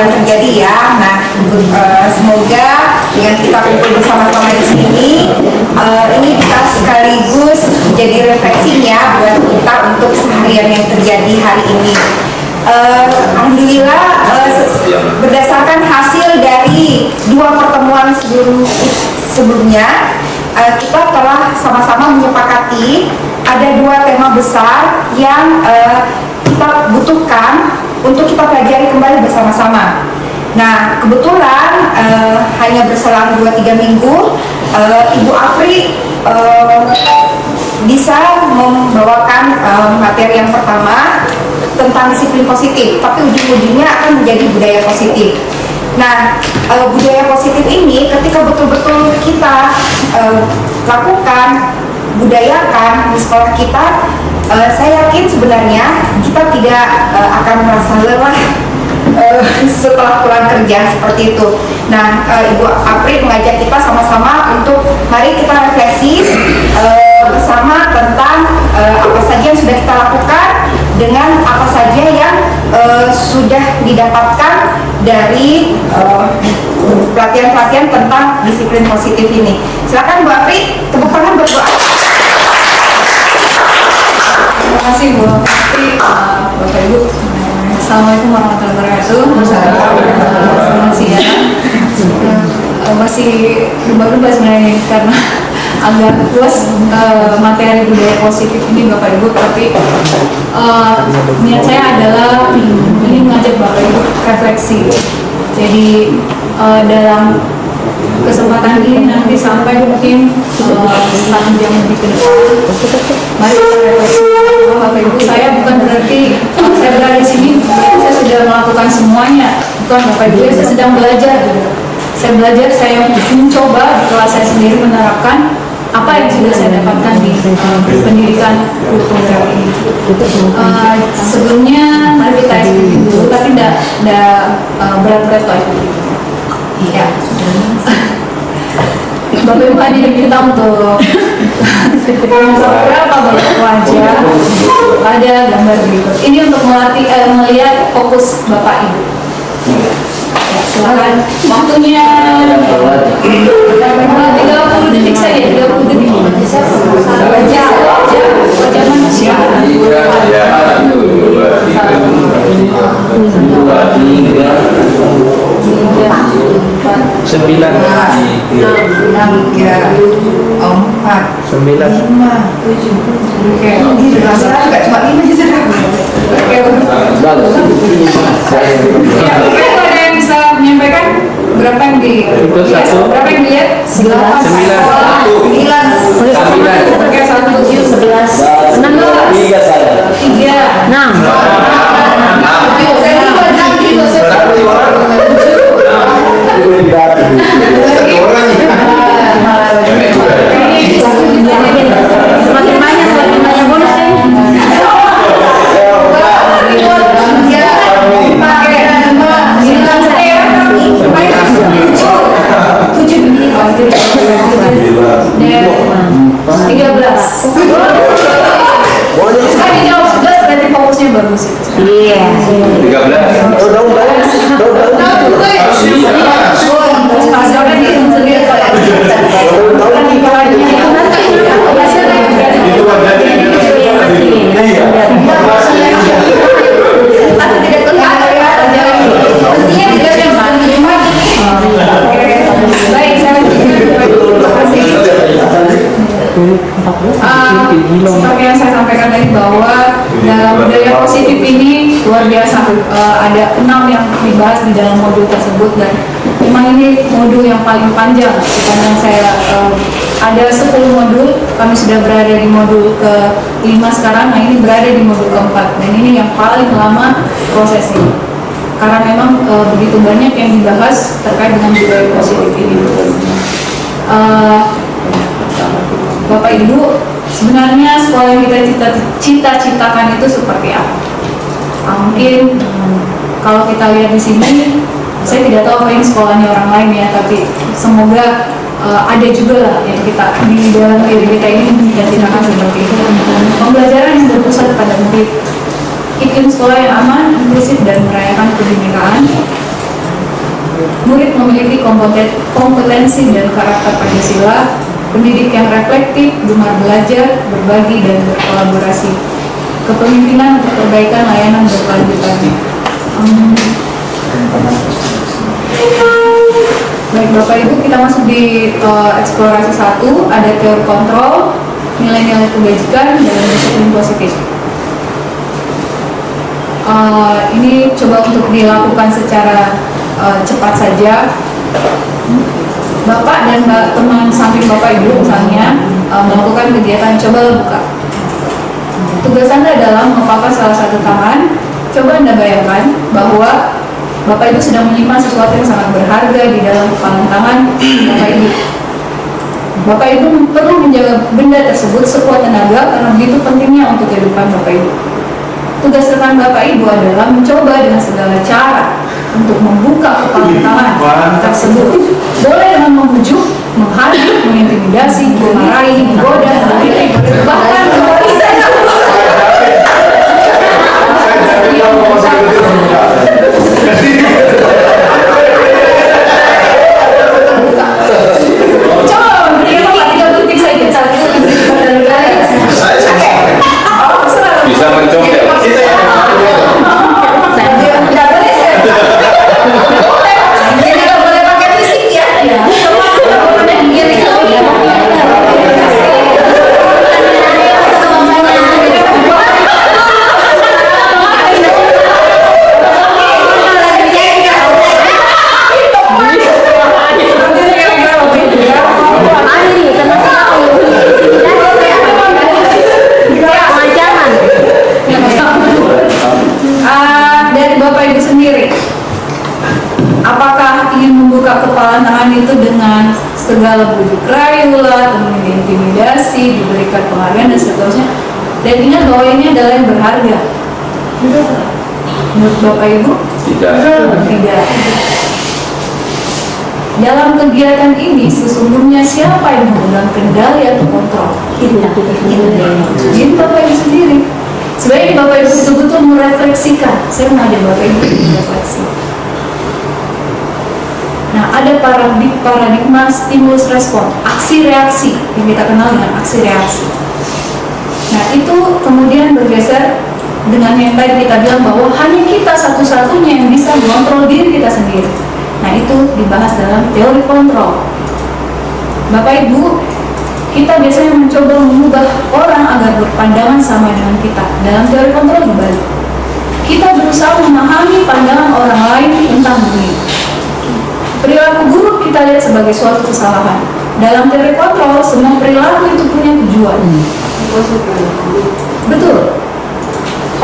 yang terjadi ya. Nah, semoga dengan kita kumpul bersama-sama di sini, ini bisa sekaligus jadi refleksinya buat kita untuk seharian yang terjadi hari ini. Alhamdulillah, berdasarkan hasil dari 2 pertemuan sebelumnya, kita telah sama-sama menyepakati ada 2 tema besar yang kita butuhkan untuk kita pelajari kembali bersama-sama. Nah, kebetulan hanya berselang 2-3 minggu, Ibu Apri bisa membawakan materi yang pertama tentang disiplin positif, tapi ujung-ujungnya akan menjadi budaya positif. Nah, budaya positif ini ketika betul-betul kita lakukan, budayakan di sekolah kita, saya yakin sebenarnya kita tidak akan merasa lelah setelah pulang kerja seperti itu. Nah, Ibu Apri mengajak kita sama-sama untuk mari kita refleksi bersama tentang apa saja yang sudah kita lakukan dengan apa saja yang sudah didapatkan dari pelatihan-pelatihan tentang disiplin positif ini. Silakan Bu Apri, tepuk tangan buat Bu Apri. Terima kasih Bu Apri, Bapak Ibu. Assalamualaikum warahmatullahi wabarakatuh. Selamat siang. Masih berubah-ubah sebenarnya karena agak luas materi budaya positif ini Bapak Ibu, tapi niat saya adalah ini mengajak Bapak Ibu refleksi. Jadi dalam kesempatan ini nanti sampai mungkin 1 jam lebih ke depan, mari kita refleksi. Bapak Ibu, saya bukan berarti saya berada di sini saya sudah melakukan semuanya, bukan Bapak Ibu, saya sedang belajar. Saya belajar, saya mencoba di kelas saya sendiri menerapkan apa yang sudah saya dapatkan di pendidikan program ini. Sebelumnya mari kita explain dulu, tapi tidak berat-berat kok. Iya. Bapak Ibu hanya diminta untuk beberapa banyak wajah pada gambar berikut. Ini untuk melatih melihat fokus Bapak Ibu. Ya, silakan. Waktunya 30 detik saja, 30 detik. Wajah manusia. 9 Oke, nggak cuma 5 aja sudah. Oke, ada yang bisa menyampaikan berapa yang di berapa yang dilihat? 9. Oke, 1, 11, Semakin banyak bonusnya. Sekali jawab 11 berarti fokusnya bagus itu. Iya. Seperti yang saya sampaikan tadi bahwa dalam budaya positif ini luar biasa, ada 6 yang dibahas di dalam modul tersebut, dan memang ini modul yang paling panjang sepanjang saya ada 10 modul, kami sudah berada di modul ke-5 sekarang. Nah, ini berada di modul ke-4 dan ini yang paling lama prosesnya karena memang begitu banyak yang dibahas terkait dengan budaya positif ini. Bapak Ibu, sebenarnya sekolah yang kita cita-citakan itu seperti apa? Mungkin kalau kita lihat di sini, saya tidak tahu apa ini sekolahnya orang lain ya, tapi semoga ada juga lah yang kita di dalam diri kita ini cita-citakan seperti itu. Pembelajaran yang berpusat pada murid, iklim sekolah yang aman, inklusif dan merayakan kebinekaan, murid memiliki kompetensi dan karakter Pancasila, pendidik yang reflektif, gemar belajar, berbagi, dan berkolaborasi, kepemimpinan untuk perbaikan layanan berkelanjutannya. Baik Bapak Ibu, kita masuk di eksplorasi 1, ada teori kontrol, nilai-nilai kebajikan, dan disiplin positif. Ini coba untuk dilakukan secara cepat saja. Bapak dan teman samping Bapak Ibu misalnya melakukan kegiatan coba buka. Tugas Anda adalah mengepalkan salah satu tangan. Coba Anda bayangkan bahwa Bapak Ibu sedang menyimpan sesuatu yang sangat berharga di dalam kepalan tangan Bapak Ibu. Bapak Ibu perlu menjaga benda tersebut sekuat tenaga karena begitu pentingnya untuk kehidupan Bapak Ibu. Tugas rekan Bapak Ibu adalah mencoba dengan segala cara untuk membuka kepalan tangan tersebut. Boleh dengan membujuk, menghadik, mengintimidasi, memarahi, menggoda, mengkritik, bahkan bisa. Coba berikan Bapak 3 detik saja. Bisa mencoba. Dari Bapak Ibu sendiri, apakah ingin membuka kepalan tangan itu dengan segala bujuk rayu lah, kemudian intimidasi, diberikan penghargaan dan seterusnya? Dan ingat bahwa ini adalah yang berharga. Menurut Bapak Ibu? Tidak. Dalam kegiatan ini sesungguhnya siapa yang memegang kendali atau kontrol? Jadi Bapak Ibu sendiri. Sebaiknya Bapak Ibu betul-betul merefleksikan. Saya mau ajak Bapak Ibu merefleksi. Nah, ada paradigma stimulus respon, aksi reaksi yang kita kenal dengan aksi reaksi. Nah, itu kemudian bergeser dengan yang tadi kita bilang bahwa hanya kita satu-satunya yang bisa mengontrol diri kita sendiri. Nah, itu dibahas dalam teori kontrol. Bapak Ibu, kita biasanya mencoba mengubah orang agar berpandangan sama dengan kita. Dalam teori kontrol dibalik. Kita berusaha memahami pandangan orang lain tentang diri. Perilaku buruk kita lihat sebagai suatu kesalahan. Dalam teori kontrol, semua perilaku itu punya tujuan. Betul.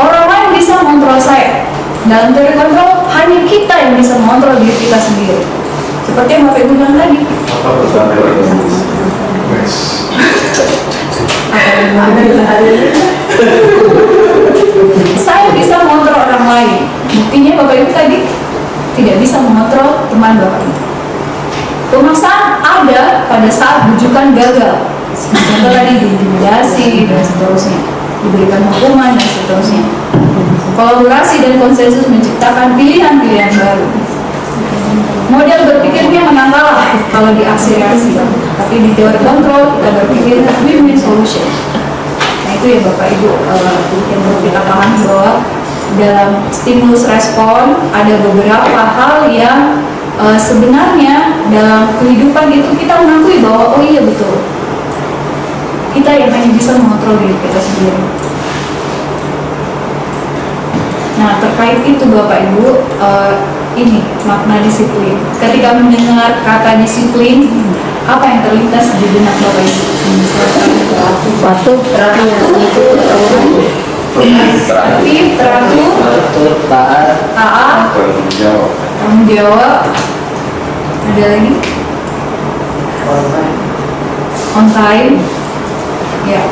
Orang lain bisa mengontrol saya. Dalam teori kontrol, hanya kita yang bisa mengontrol diri kita sendiri. Seperti yang Bapak Ibu bilang tadi. Saya bisa mengontrol orang lain. Buktinya Bapak Ibu tadi tidak bisa mengontrol teman Bapak Ibu. Pemaksaan ada pada saat bujukan gagal. Contoh tadi diintimidasi dan seterusnya, diberikan hukuman dan seterusnya. Kolaborasi dan konsensus menciptakan pilihan-pilihan baru. Model berpikirnya menang kalah kalau di aksi reaksi, tapi di teori kontrol kita berpikir win-win solution. Nah itu ya Bapak Ibu yang perlu kita pahami bahwa dalam stimulus respon ada beberapa hal yang sebenarnya dalam kehidupan itu kita mengakui bahwa oh iya betul, kita yang hanya bisa mengontrol diri kita sendiri. Nah terkait itu Bapak Ibu, ini makna disiplin. Ketika mendengar kata disiplin, apa yang terlintas di benak Bapak Ibu? Suatu perhatian itu teratur, taat, tanggung jawab. Ada lagi? On time. Ya.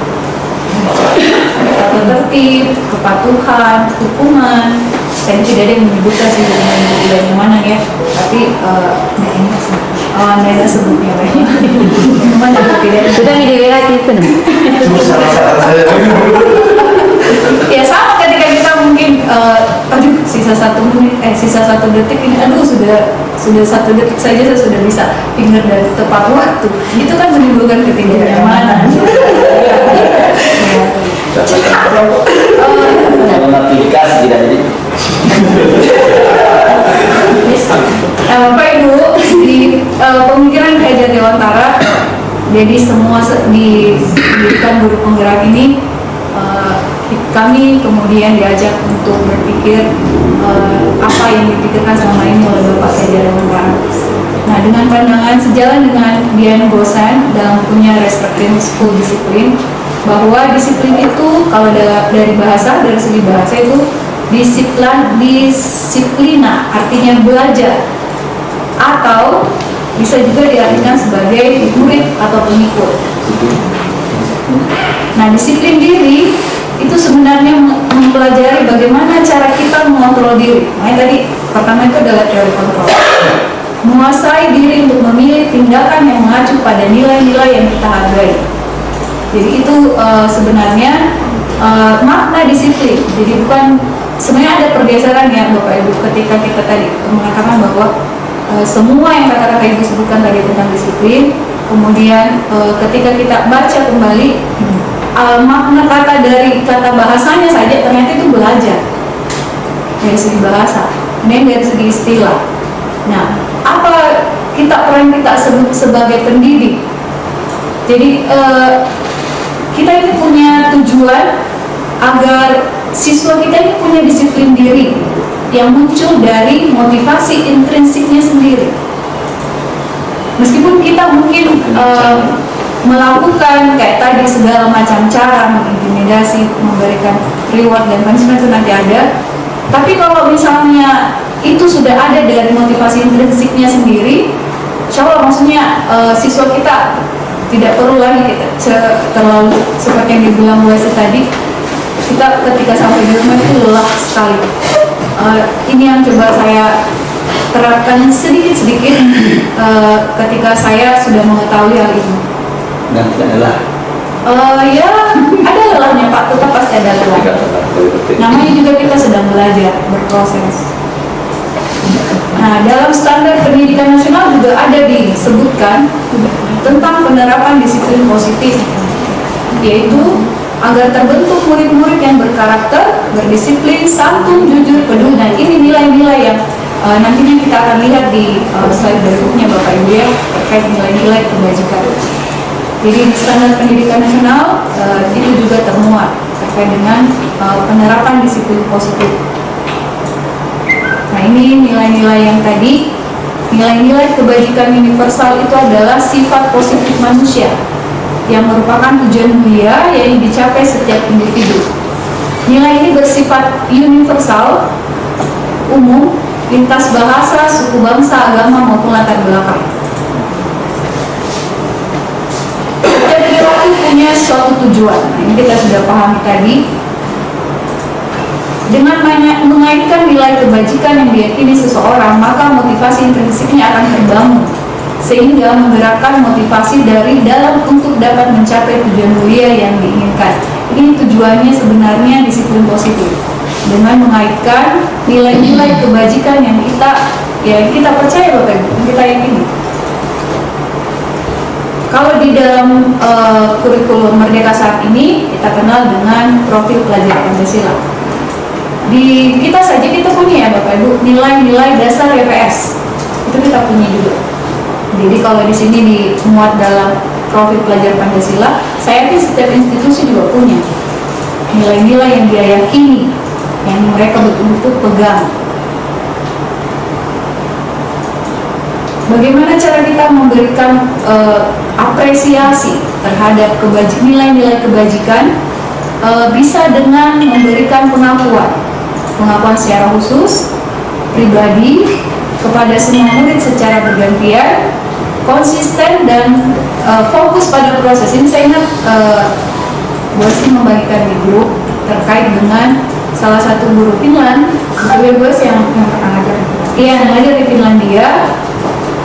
Tata tertib, kepatuhan, hukuman. Tadi tidak ada yang menyebutkan sih dengan yang mana ya, tapi Nena sebutnya mana tidak sudah ngide lagi itu. ya sama ketika kita mungkin aduh sisa 1 menit, sisa 1 detik ini, aduh sudah 1 detik saja saya sudah bisa finger dan tepat waktu. Itu kan menimbulkan ketidaknyamanan. Kalau notifikasi tidak jadi. Bapak Ibu, di pemikiran Kajar Dewantara, jadi semua diberikan guru penggerak ini, kami kemudian diajak untuk berpikir apa yang dipikirkan selama ini oleh Bapak Kajar Dewantara. Nah, dengan pandangan sejalan dengan Dian Gosan dalam bukunya Restructuring School Discipline, bahwa disiplin itu kalau dari segi bahasa itu disiplina, artinya belajar, atau bisa juga diartikan sebagai murid atau pengikut. Nah, disiplin diri itu sebenarnya mempelajari bagaimana cara kita mengontrol diri. Makanya tadi pertama itu adalah teori kontrol. Menguasai diri untuk memilih tindakan yang mengacu pada nilai-nilai yang kita hargai. Jadi itu sebenarnya makna disiplin. Jadi bukan, sebenarnya ada pergeseran ya Bapak Ibu ketika kita tadi mengatakan bahwa semua yang kata-kata Ibu sebutkan tadi tentang disiplin, kemudian ketika kita baca kembali makna kata dari kata bahasanya saja ternyata itu belajar dari segi bahasa, kemudian dari segi istilah. Nah, apa peran kita sebagai pendidik? Jadi kita ini punya tujuan agar siswa kita ini punya disiplin diri yang muncul dari motivasi intrinsiknya sendiri. Meskipun kita mungkin melakukan kayak tadi segala macam cara mengintimidasi, memberikan reward dan punishment itu nanti ada, tapi kalau misalnya itu sudah ada dari motivasi intrinsiknya sendiri, insya Allah maksudnya siswa kita tidak perlu lagi terlalu seperti yang dibilang Wesi tadi, kita ketika sampai di rumah itu lelah sekali. Ini yang coba saya terapkan sedikit-sedikit ketika saya sudah mengetahui hal ini. Dan tidak lelah. Ya ada lelahnya Pak, tetap pasti ada lelah. Namanya juga kita sedang belajar, berproses. Nah, dalam standar pendidikan nasional juga ada disebutkan tentang penerapan disiplin positif, yaitu agar terbentuk murid-murid yang berkarakter, berdisiplin, santun, jujur, peduli. Dan ini nilai-nilai yang nantinya kita akan lihat di slide berikutnya Bapak Ibu ya, terkait nilai-nilai kebajikan. Jadi di standar pendidikan nasional itu juga termuat terkait dengan penerapan disiplin positif. Nah, ini nilai-nilai yang tadi, nilai-nilai kebajikan universal itu adalah sifat positif manusia yang merupakan tujuan mulia yang dicapai setiap individu. Nilai ini bersifat universal, umum, lintas bahasa, suku bangsa, agama maupun latar belakang. Setiap perilaku punya suatu tujuan. Nah, ini kita sudah pahami tadi. Dengan mengaitkan nilai kebajikan yang diyakini seseorang, maka motivasi intrinsiknya akan terbangun, sehingga menggerakkan motivasi dari dalam untuk dapat mencapai tujuan mulia yang diinginkan. Ini tujuannya sebenarnya disiplin positif, dengan mengaitkan nilai-nilai kebajikan yang kita percaya Bapak Ibu, kita yakini. Kalau di dalam kurikulum Merdeka saat ini kita kenal dengan profil pelajar Pancasila. Di kita saja kita punya ya Bapak Ibu nilai-nilai dasar YPS, itu kita punya juga. Jadi kalau di sini dimuat dalam profil pelajar Pancasila, saya yakin setiap institusi juga punya nilai-nilai yang dia yakini, yang mereka betul-betul pegang. Bagaimana cara kita memberikan apresiasi terhadap nilai-nilai kebajikan? Bisa dengan memberikan pengakuan secara khusus, pribadi, kepada semua murid secara bergantian, konsisten dan fokus pada proses. Ini saya ingat Bosi membagikan di grup terkait dengan salah satu guru Finland, guru Bos yang pernah ngajar. Iya, ngajar di Finlandia.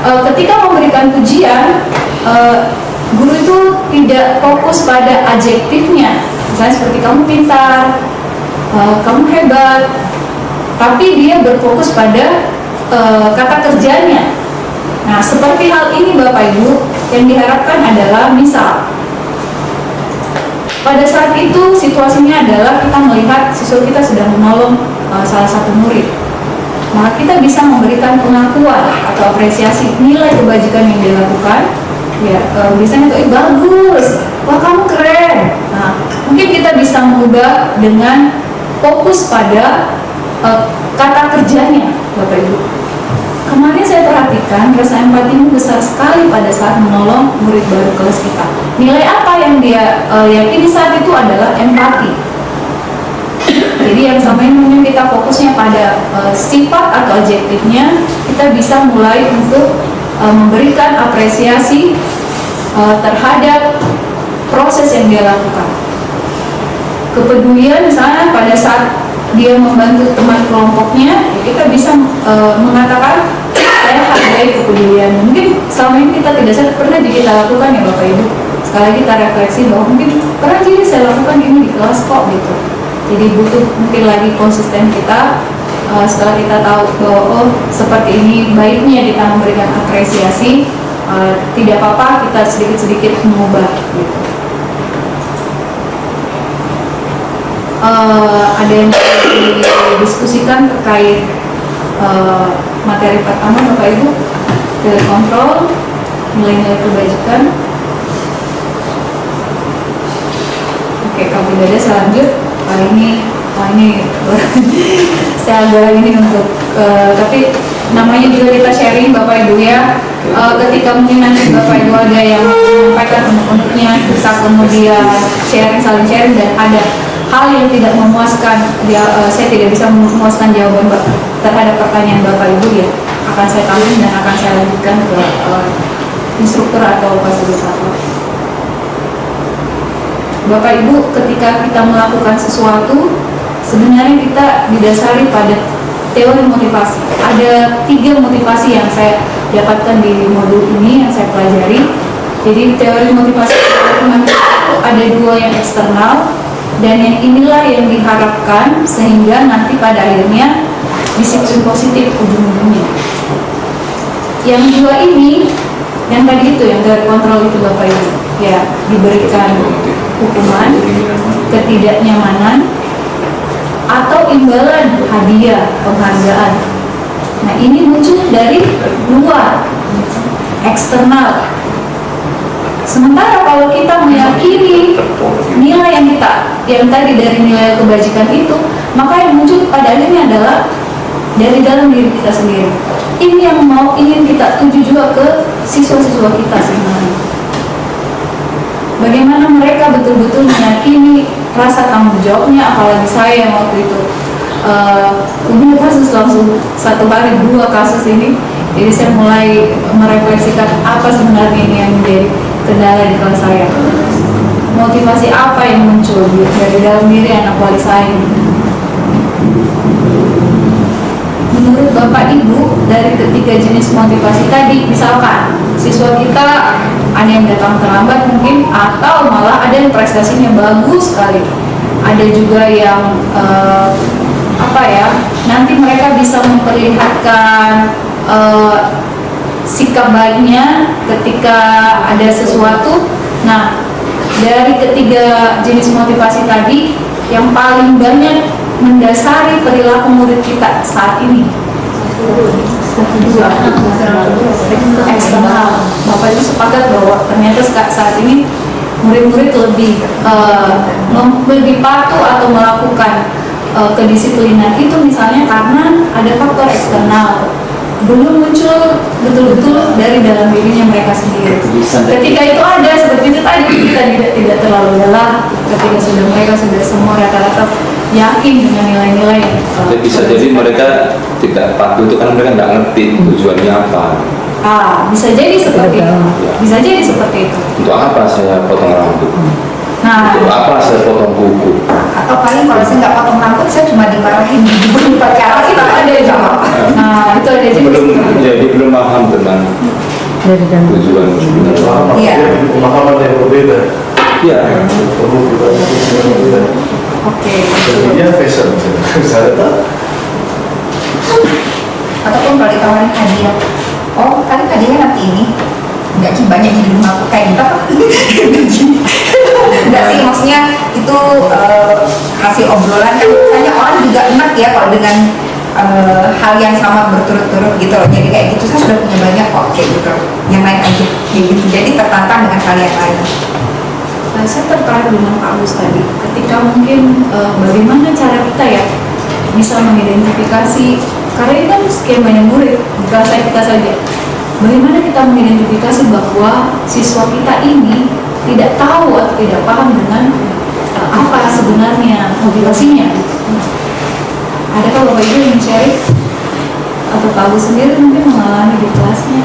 Ketika memberikan pujian, guru itu tidak fokus pada adjektifnya, misalnya seperti kamu pintar, kamu hebat, tapi dia berfokus pada kata kerjanya. Nah, seperti hal ini Bapak Ibu, yang diharapkan adalah misal pada saat itu situasinya adalah kita melihat siswa kita sedang menolong salah satu murid, maka kita bisa memberikan pengakuan atau apresiasi nilai kebajikan yang dia lakukan. Ya, biasanya itu bagus, wah kamu keren. Nah, mungkin kita bisa mengubah dengan fokus pada kata kerjanya, Bapak Ibu. Kemarin saya perhatikan rasa empatimu besar sekali pada saat menolong murid baru kelas kita. Nilai apa yang dia yakini saat itu adalah empati. Jadi yang sama ini mungkin kita fokusnya pada sifat atau adjektifnya, kita bisa mulai untuk memberikan apresiasi terhadap proses yang dia lakukan. Kepedulian misalnya pada saat dia membantu teman kelompoknya, kita bisa mengatakan saya hargai kepedulian. Mungkin selama ini kita tidak sadar, pernah kita lakukan ya Bapak Ibu. Sekali lagi kita refleksi bahwa mungkin pernah jadi saya lakukan ini di kelas kok gitu. Jadi butuh mungkin lagi konsisten kita setelah kita tahu bahwa oh seperti ini baiknya kita memberikan apresiasi, tidak apa-apa kita sedikit-sedikit mengubah gitu. Ada yang didiskusikan terkait materi pertama Bapak Ibu, nilai kontrol, nilai-nilai kebajikan. Oke, kalau tidak ada saya lanjut. Ini saya agak ini untuk tapi namanya juga kita sharing Bapak Ibu ya. Ketika mungkin nanti Bapak Ibu ada yang menyampaikan unek-uneknya, kita kemudian saling sharing dan ada hal yang tidak memuaskan, saya tidak bisa memuaskan jawaban terhadap pertanyaan Bapak Ibu ya, akan saya tampilkan dan akan saya lanjutkan ke instruktur atau fasilitator. Bapak Ibu, ketika kita melakukan sesuatu, sebenarnya kita didasari pada teori motivasi. Ada 3 motivasi yang saya dapatkan di modul ini yang saya pelajari. Jadi teori motivasi itu ada 2 yang eksternal, dan yang inilah yang diharapkan sehingga nanti pada akhirnya disiplin positif ujung-ujungnya. Yang 2 ini, yang tadi itu yang dari kontrol itu Bapak Ibu, ya diberikan hukuman, ketidaknyamanan, atau imbalan hadiah penghargaan. Nah ini muncul dari luar, eksternal. Sementara kalau kita meyakini nilai yang tadi dari nilai kebajikan itu, maka yang muncul pada akhirnya adalah dari dalam diri kita sendiri. Ini yang ingin kita tuju juga ke siswa-siswa kita sebenarnya. Bagaimana mereka betul-betul meyakini rasa tanggung jawabnya, apalagi saya yang waktu itu punya kasus langsung 1 hari 2 kasus ini. Jadi saya mulai merefleksikan apa sebenarnya ini yang menjadi kendala di kelas saya. Motivasi apa yang muncul dari dalam diri anak wali saya. Menurut Bapak Ibu, dari ketiga jenis motivasi tadi, misalkan siswa kita ada yang datang terlambat mungkin, atau malah ada yang prestasinya bagus sekali, ada juga yang nanti mereka bisa memperlihatkan sikap baiknya ketika ada sesuatu. Nah, dari ketiga jenis motivasi tadi, yang paling banyak mendasari perilaku murid kita saat ini, 2 eksternal. Bapak Ibu sepakat bahwa ternyata saat ini murid-murid lebih patuh atau melakukan kedisiplinan itu misalnya karena ada faktor eksternal, belum muncul betul-betul dari dalam dirinya mereka sendiri. Ketika itu ada seperti itu tadi, kita tidak terlalu lelah ketika mereka sudah semua rata-rata yakin dengan nilai-nilai. Bisa jadi mereka tidak patuh itu karena mereka nggak ngerti tujuannya apa. Bisa jadi seperti itu. Bisa jadi seperti itu. Untuk apa saya potong rambut? Nah, untuk apa saya potong kuku? Atau paling kalau saya nggak potong rambut, saya cuma dimarahin di pacaran. itu ada juga. Nah, itu ada jadi. Belum paham tentang tujuan. Iya. Pemahaman yang berbeda. Iya. Perlu kita Oke. Jadinya fashion misalnya tuh. Ataupun kalau ditawarin hadiah, oh kan hadiahnya nanti ini nggak sih banyak di rumah aku kayak gitu apa? Nggak sih, maksudnya itu hasil obrolan kan, misalnya orang juga enak ya kalau dengan hal yang sama berturut-turut gitu loh. Jadi kayak gitu, saya sudah punya banyak kok kayak gitu, yang lain aja kayak gitu. Jadi tertantang dengan hal yang lain. Nah, saya tertarik dengan Pak Agus tadi, ketika mungkin bagaimana cara kita ya bisa mengidentifikasi, karena ini kan skemanya murid, bukan saya kita saja. Bagaimana kita mengidentifikasi bahwa siswa kita ini tidak tahu atau tidak paham dengan apa sebenarnya motivasinya. Adakah Bapak Ibu yang sharing? Atau Pak Agus sendiri mungkin mengalami di kelasnya?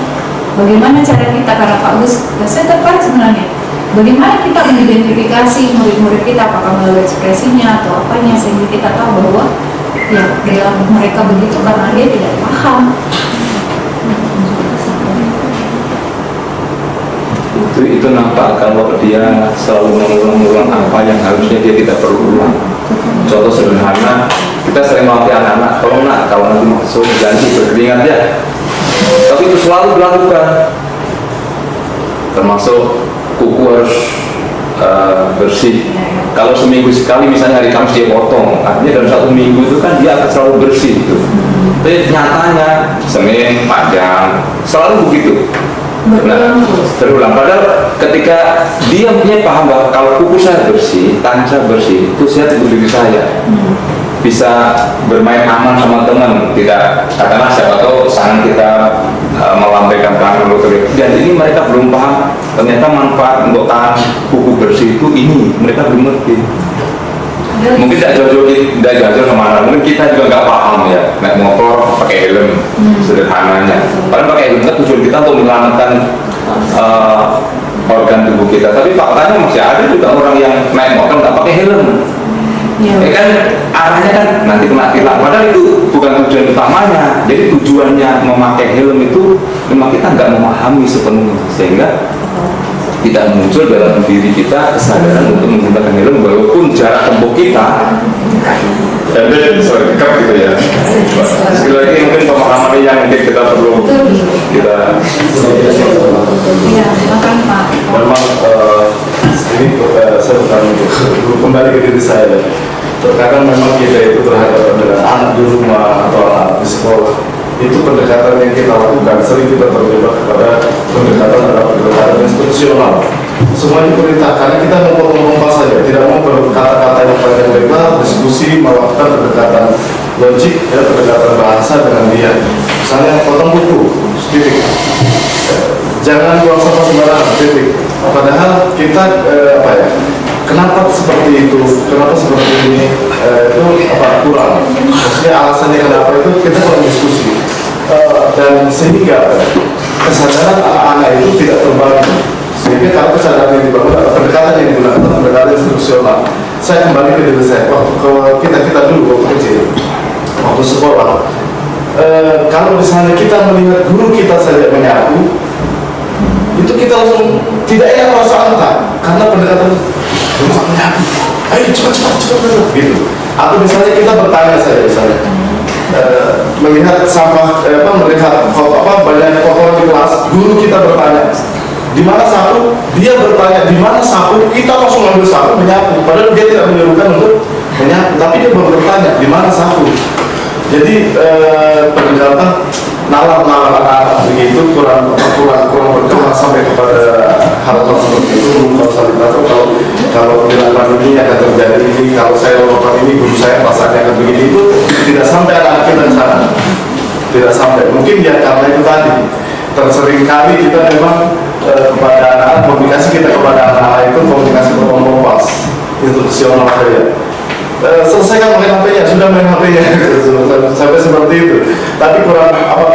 Bagaimana cara kita, karena Pak Agus, saya tertarik sebenarnya, bagaimana kita mengidentifikasi murid-murid kita, apakah melalui ekspresinya atau apanya, sehingga kita tahu bahwa ya perilaku mereka begitu karena dia tidak paham. Itu nampak kalau dia selalu mengulang-ulang apa yang harusnya dia tidak perlu ulang. Contoh sederhana, kita sering melatih anak-anak, kalau nanti masuk janji berkeringat ya, tapi itu selalu dilakukan. Termasuk kuku harus bersih. Kalau seminggu sekali misalnya hari Kamis dia potong, artinya dalam 1 minggu itu kan dia akan selalu bersih itu. Tapi nyatanya Senin panjang, selalu begitu. Berulang. Padahal ketika dia punya paham bahwa kalau kuku saya bersih, tangan saya bersih, itu sehat untuk diri saya. Bisa bermain aman sama teman, tidak katakanlah siapa tahu sangat kita melambaikan tangan untuk dan ini mereka belum paham ternyata manfaat untuk tangan kuku bersih itu ini mereka belum ngerti. Mungkin tidak jauh-jauh kemana, mungkin kita juga nggak paham ya, naik motor pakai helm sederhananya. Padahal pakai helm kan tujuan kita untuk menyelamatkan organ tubuh kita, tapi faktanya masih ada juga orang yang naik motor nggak pakai helm. Ya kan arahnya kan nanti kena tilang, padahal itu bukan tujuan utamanya. Jadi tujuannya memakai helm itu memang kita nggak memahami sepenuhnya, sehingga tidak muncul dalam diri kita kesadaran untuk menggunakan helm walaupun jarak tempuh kita dan dekat gitu ya. Sekali lagi mungkin pemahaman yang mungkin kita perlu kita Silakan Pak. Memang ini saya bukan kembali ke diri saya. Terkadang memang kita itu berhadapan dengan anak di rumah atau anak di sekolah. Itu pendekatan yang kita lakukan, sering kita terjebak kepada pendekatan adalah pendekatan instruksional. Semuanya perintah, karena kita memotong-memotong saja, tidak mau berkata-kata yang panjang lebar, diskusi, melakukan pendekatan logik, ya, pendekatan bahasa dengan dia. Misalnya potong buku, titik. Jangan buang sampah sembarangan, titik. Padahal kita kenapa seperti itu, kenapa seperti ini, itu kurang. Maksudnya alasannya kenapa itu kita kurang diskusi. Dan sehingga kesadaran anak-anak itu tidak terbagi. Sehingga kalau kesadaran yang dibangun atau pendekatan yang digunakan pendekatan instruksional. Saya kembali ke diri saya, waktu kita dulu waktu kecil, waktu sekolah. Kalau misalnya kita melihat guru kita saja menyapu, itu kita langsung tidak enak perasaan tak, karena pendekatan menyapu, ayo cepat gitu. Atau misalnya kita bertanya saja misalnya, melihat sampah, melihat banyak kotoran di kelas, guru kita bertanya, di mana sapu? Dia bertanya di mana sapu, kita langsung ambil sapu menyapu, padahal dia tidak menyuruhkan untuk menyapu, tapi dia bertanya di mana sapu. Jadi pendekatan nalar anak begitu kurang berkembang sampai kepada hal seperti itu. Kalau dilakukan ini akan terjadi ini, kalau saya lakukan ini guru saya pasalnya akan begini, itu tidak sampai anak kita sana, tidak sampai. Mungkin ya karena itu tadi tersering kali kita memang kepada anak-anak, komunikasi kita kepada anak-anak itu komunikasi berkompas instruksional saja. Selesaikan main HP-nya, sudah main HP-nya sampai seperti itu. Tapi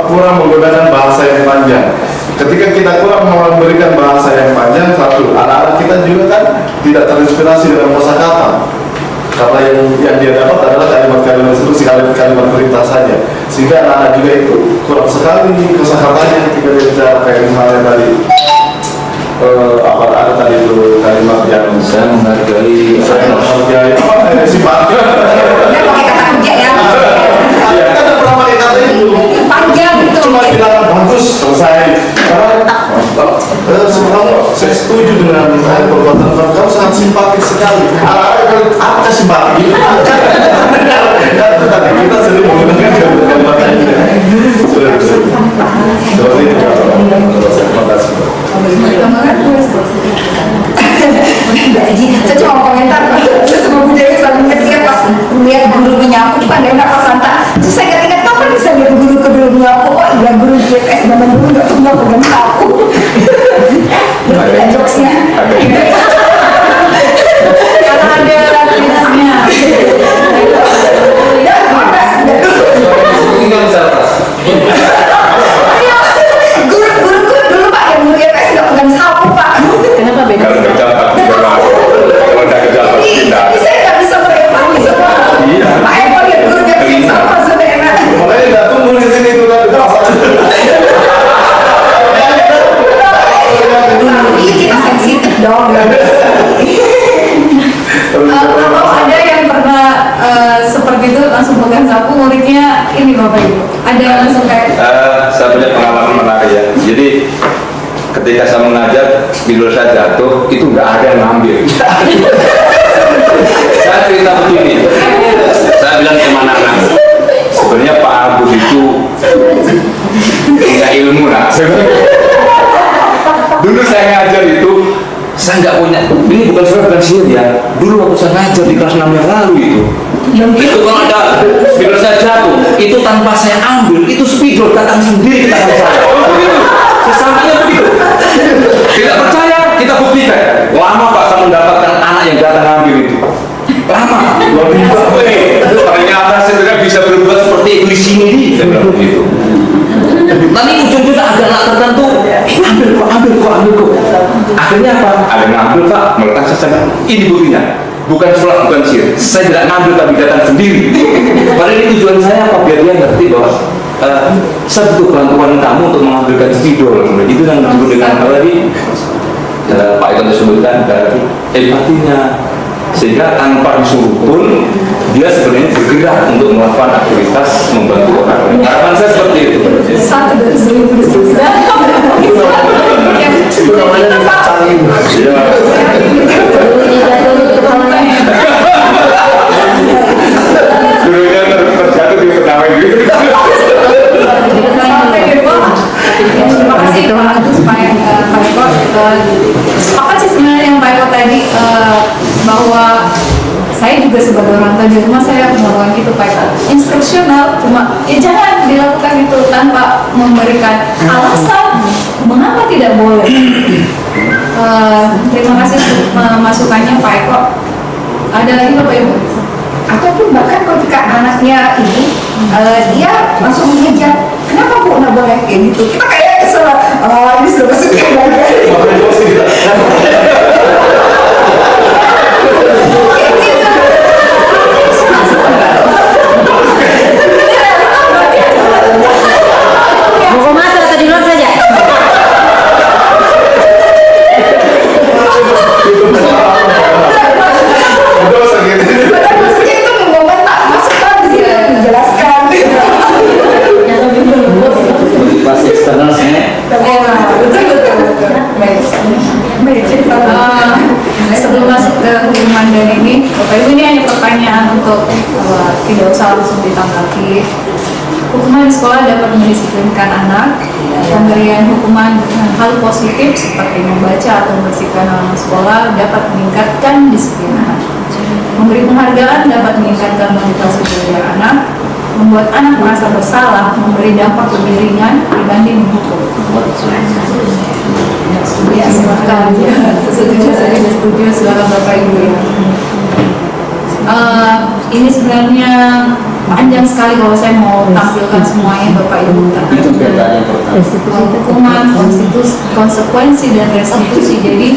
kurang menggunakan bahasa yang panjang. Ketika kita kurang memberikan bahasa yang panjang, satu, anak-anak kita juga kan tidak terinspirasi dengan kosakata. Karena yang dia dapat adalah kalimat-kalimat instruksi, kalimat perintah saja. Sehingga anak-anak juga itu kurang sekali kosakatanya ketika dia bicara kayak misalnya tadi. apa ada tadi itu kalimat yang Saya menghargai sifatnya. Udah pakai kata kerja ya. Iya, kan ada pernah pakai kata itu. Panjang gitu. Cuma bilang bagus selesai. Sebenarnya saya setuju dengan perbuatan kamu sangat simpatik sekali. Apa simpatik? Kita sering menggunakan kalimat ini. Sudah. Terima kasih. Saya cuma mau komentar, saya sama budaya selalu ketika pas melihat guru menyapu kan dia nggak santa. Terus saya ingat kapan bisa lihat guru ke guru menyapu? Oh iya guru GPS zaman dulu nggak pernah pegang sapu. Ada jokesnya. Karena ada aktivitasnya. tinggal di atas. Guru dulu Pak yang guru GPS nggak pegang sapu Pak. Kenapa beda? Kalau kejabat tidak mau. Kalau ada kejabat tidak. Jadi saya nggak bisa merepapi semua. Iya. Pak Eko lihat guru GPS sama sebenarnya. Makanya nggak tunggu di sini itu kan. Iya kita sensitif dong. Kalau ada yang pernah seperti itu langsung pegang sapu, muridnya ini Bapak Ibu. Ada yang langsung kayak Saya punya pengalaman menarik ya. Jadi ketika saya mengajar, spidol saya jatuh, itu nggak ada yang ngambil. Saya cerita begini, saya bilang ke anak-anak, sebenarnya Pak Agus itu punya ilmu lah. Dulu saya ngajar itu, saya nggak punya, ini bukan sihir ya. Dulu waktu saya ngajar di kelas 6 yang lalu itu kalau ada spidol saya jatuh, itu tanpa saya ambil, itu spidol datang sendiri ke tangan saya. Begitu, sesampainya begitu. Tidak percaya, kita buktikan. Lama Pak saya mendapatkan anak yang datang ambil itu. Lama. Ternyata saya bisa berbuat seperti iblis ini. Saya bilang begitu. Nanti ujung-ujungnya ada anak tertentu, ambil kok. Akhirnya apa? Ada yang ngambil Pak, meletak saya. Ini buktinya. Bukan sulap, bukan sihir. Saya tidak ngambil tapi datang sendiri. Padahal ini tujuan saya apa? Biar dia ngerti bahwa saya butuh bantuan kamu untuk mengambilkan spidol. Itu yang disebut dengan apa tadi? Pak Eko disebutkan dari empatinya. Sehingga tanpa disuruh pun dia sebenarnya bergerak untuk melakukan aktivitas membantu orang lain. Harapan saya seperti itu. satu dari 1000 diskusi. Itu namanya dipasangin. Iya. Gurunya terjatuh di pertama gitu. Sampai di bawah. Terima kasih Pak Agus, Pak Eko. Sepakat sih sebenarnya yang Pak Eko tadi bahwa saya juga sebagai orang tua di rumah saya melakukan itu Pak Eko. Instruksional, cuma ya jangan dilakukan itu tanpa memberikan alasan mengapa tidak boleh. Terima kasih masukannya Pak Eko. Ada lagi Bapak Ibu? Ataupun bahkan ketika anaknya ini dia langsung mengejar, kenapa Bu nggak boleh kayak gitu? Kita kayak kesel, ini sudah masuk ke Mau komat atau di luar saja? maksudnya itu momen tak masuk kan di sini menjelaskan. Motivasi eksternal saya. Betul. Baik. Sebelum masuk ke hukuman dan ini, Bapak Ibu ini hanya pertanyaan untuk tidak usah langsung ditanggapi. Hukuman di sekolah dapat mendisiplinkan anak. Pemberian hukuman dengan hal positif seperti membaca atau membersihkan halaman sekolah dapat meningkatkan disiplin anak. Memberi penghargaan dapat meningkatkan motivasi belajar anak. Membuat anak merasa bersalah, memberi dampak lebih ringan dibanding menghukum. Ya, silakan. Setuju, saya tidak setuju. Silakan Bapak Ibu. Ini sebenarnya panjang sekali kalau saya mau tampilkan semuanya Bapak Ibu Itu bedanya yang pertama. hukuman, konsekuensi dan restitusi. Jadi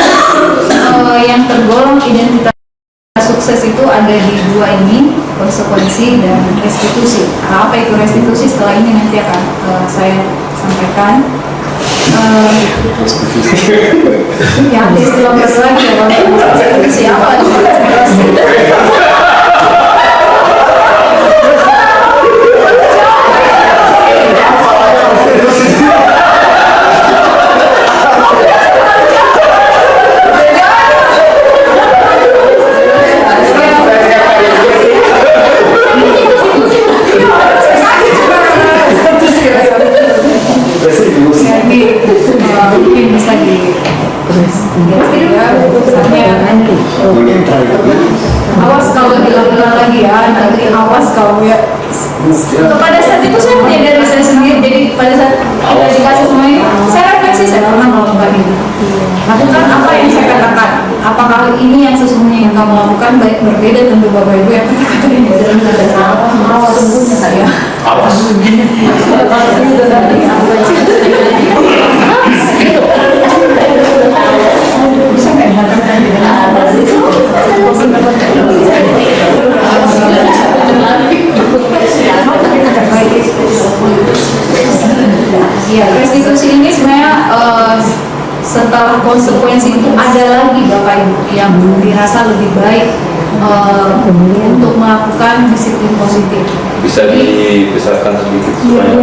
yang tergolong identitas sukses itu ada di dua ini, konsekuensi dan restitusi. Nah, apa itu restitusi? Setelah ini nanti akan saya sampaikan. Ya, ada istilah baru lagi ya, restitusi apa? Mungkin bisa di awas kalau dilakukan lagi ya, nanti awas kalau ya. Pada saat itu saya menyadari saya sendiri, jadi pada saat kita dikasih semuanya, saya refleksi, saya pernah melakukan ini. Lakukan apa yang saya katakan. Apakah ini yang sesungguhnya yang kamu lakukan baik berbeda tentu Bapak Ibu yang kata-kata ini ada salah. Sesungguhnya saya. Awas. Ya, restitusi ini sebenarnya setelah konsekuensi itu ada lagi Bapak Ibu yang dirasa lebih baik untuk melakukan disiplin positif. Bisa dibesarkan sedikit supaya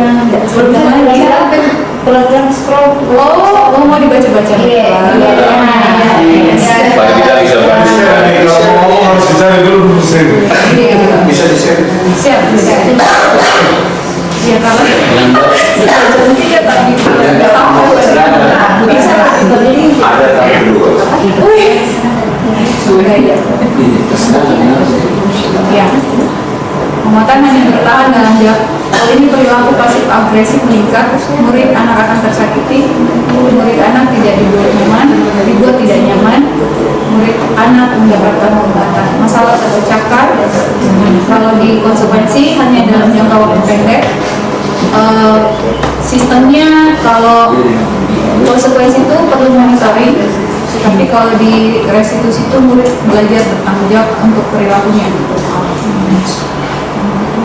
Pelan-pelan scroll. Oh, mau dibaca-baca? Iya. supaya kita bisa baca. Kalau ngomong harus dicari dulu sendiri. Bisa di-share. Siap. Ya, kalau tidak tadi bisa Ada tapi dulu. ya. Penguatan hanya bertahan dalam hal ini perilaku pasif agresif meningkat, murid anak akan tersakiti, murid anak tidak dibuat tidak nyaman, murid anak mendapatkan pengobatan, masalah terpecahkan. Kalau di konsekuensi hanya dalam jangka waktu pendek, sistemnya kalau konsekuensi itu perlu monitoring, tapi kalau di restitusi itu murid belajar bertanggung jawab untuk perilakunya.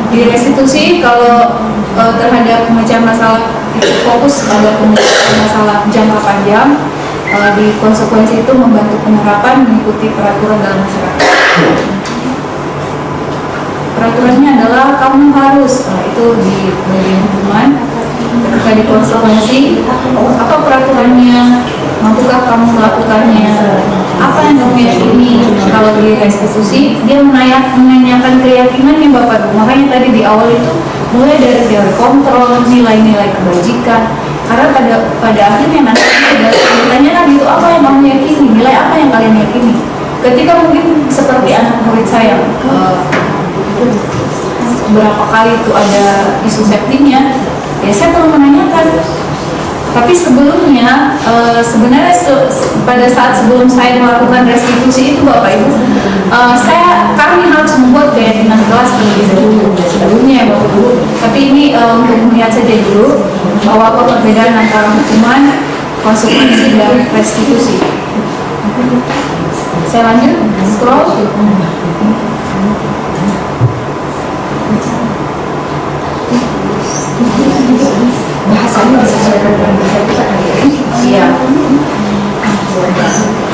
Di restitusi kalau terhadap pemecahan masalah itu fokus pada pemecahan masalah jangka panjang. Di konsekuensi itu membantu penerapan mengikuti peraturan dalam masyarakat. Peraturannya adalah kamu harus itu diberi hukuman. Ketika di konsekuensi apa peraturannya, mampukah kamu melakukannya, apa yang kamu yakini. Kalau di restitusi dia menanyakan keyakinannya Bapak. Makanya tadi di awal itu mulai dari teori kontrol, nilai-nilai kebajikan, karena pada akhirnya nanti ditanyakan itu apa yang kamu yakini, nilai apa yang kalian yakini. Ketika mungkin seperti anak murid saya berapa kali itu ada isu safety-nya, ya saya perlu menanyakan. Tapi sebelumnya sebenarnya pada saat sebelum saya melakukan restitusi itu Bapak Ibu, kami harus membuat keyakinan kelas terlebih dahulu sebelumnya ya Bapak Ibu. Tapi ini untuk melihat saja dulu bahwa apa perbedaan antara hukuman, konsekuensi dan restitusi. Saya lanjut scroll. Bahasanya disesuaikan dengan iya.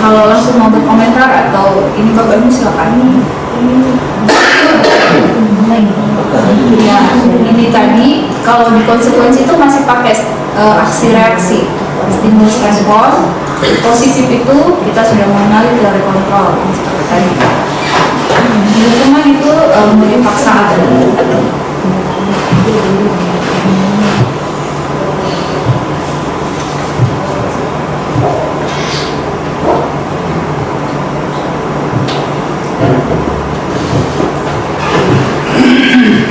Kalau langsung mau berkomentar atau ini Bapak Ibu silakan. Ya, ini tadi kalau di konsekuensi itu masih pakai aksi reaksi, stimulus respon. Positif itu kita sudah mengenali teori kontrol seperti tadi. Di hukuman itu menjadi paksaan.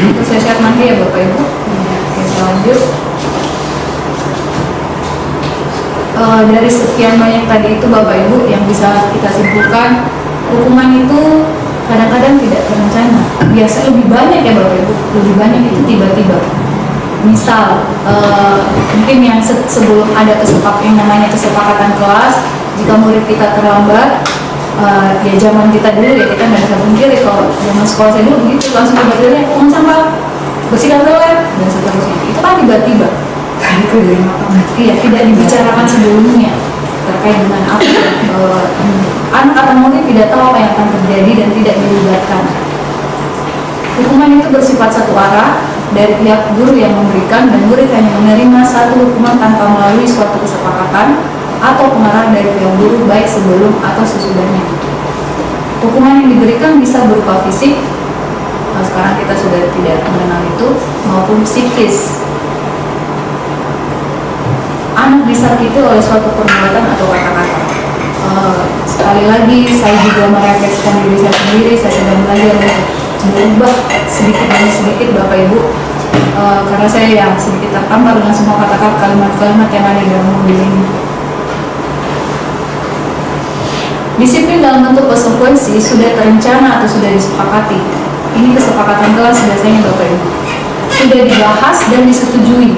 Itu saya share nanti ya Bapak Ibu. Oke, saya lanjut. Dari sekian banyak tadi itu Bapak Ibu yang bisa kita simpulkan, hukuman itu kadang-kadang tidak terencana. Biasa lebih banyak ya Bapak Ibu, lebih banyak itu tiba-tiba. Misal mungkin yang sebelum ada yang namanya kesepakatan kelas, jika murid kita terlambat, ya zaman kita dulu ya kita nggak bisa pungkiri kalau zaman sekolah saya dulu begitu langsung tiba-tiba pungut sampah, bersihkan toilet dan seterusnya. Itu kan tiba-tiba. Iya, tidak dibicarakan sebelumnya terkait dengan apa anak atau murid tidak tahu apa yang akan terjadi dan tidak dilibatkan. Hukuman itu bersifat satu arah dari pihak guru yang memberikan, dan murid hanya menerima satu hukuman tanpa melalui suatu kesepakatan atau pengarahan dari pihak guru baik sebelum atau sesudahnya. Hukuman yang diberikan bisa berupa fisik, sekarang kita sudah tidak mengenal itu, maupun psikis. Anak disakiti oleh suatu perbuatan atau kata-kata. Sekali lagi saya juga merefleksikan diri saya sendiri, saya sedang belajar untuk berubah sedikit demi sedikit Bapak Ibu, karena saya yang sedikit tertampar dengan semua kata-kata kalimat-kalimat yang ada di dalam mobil ini. Disiplin dalam bentuk konsekuensi sudah terencana atau sudah disepakati. Ini kesepakatan kelas biasanya Bapak Ibu sudah dibahas dan disetujui.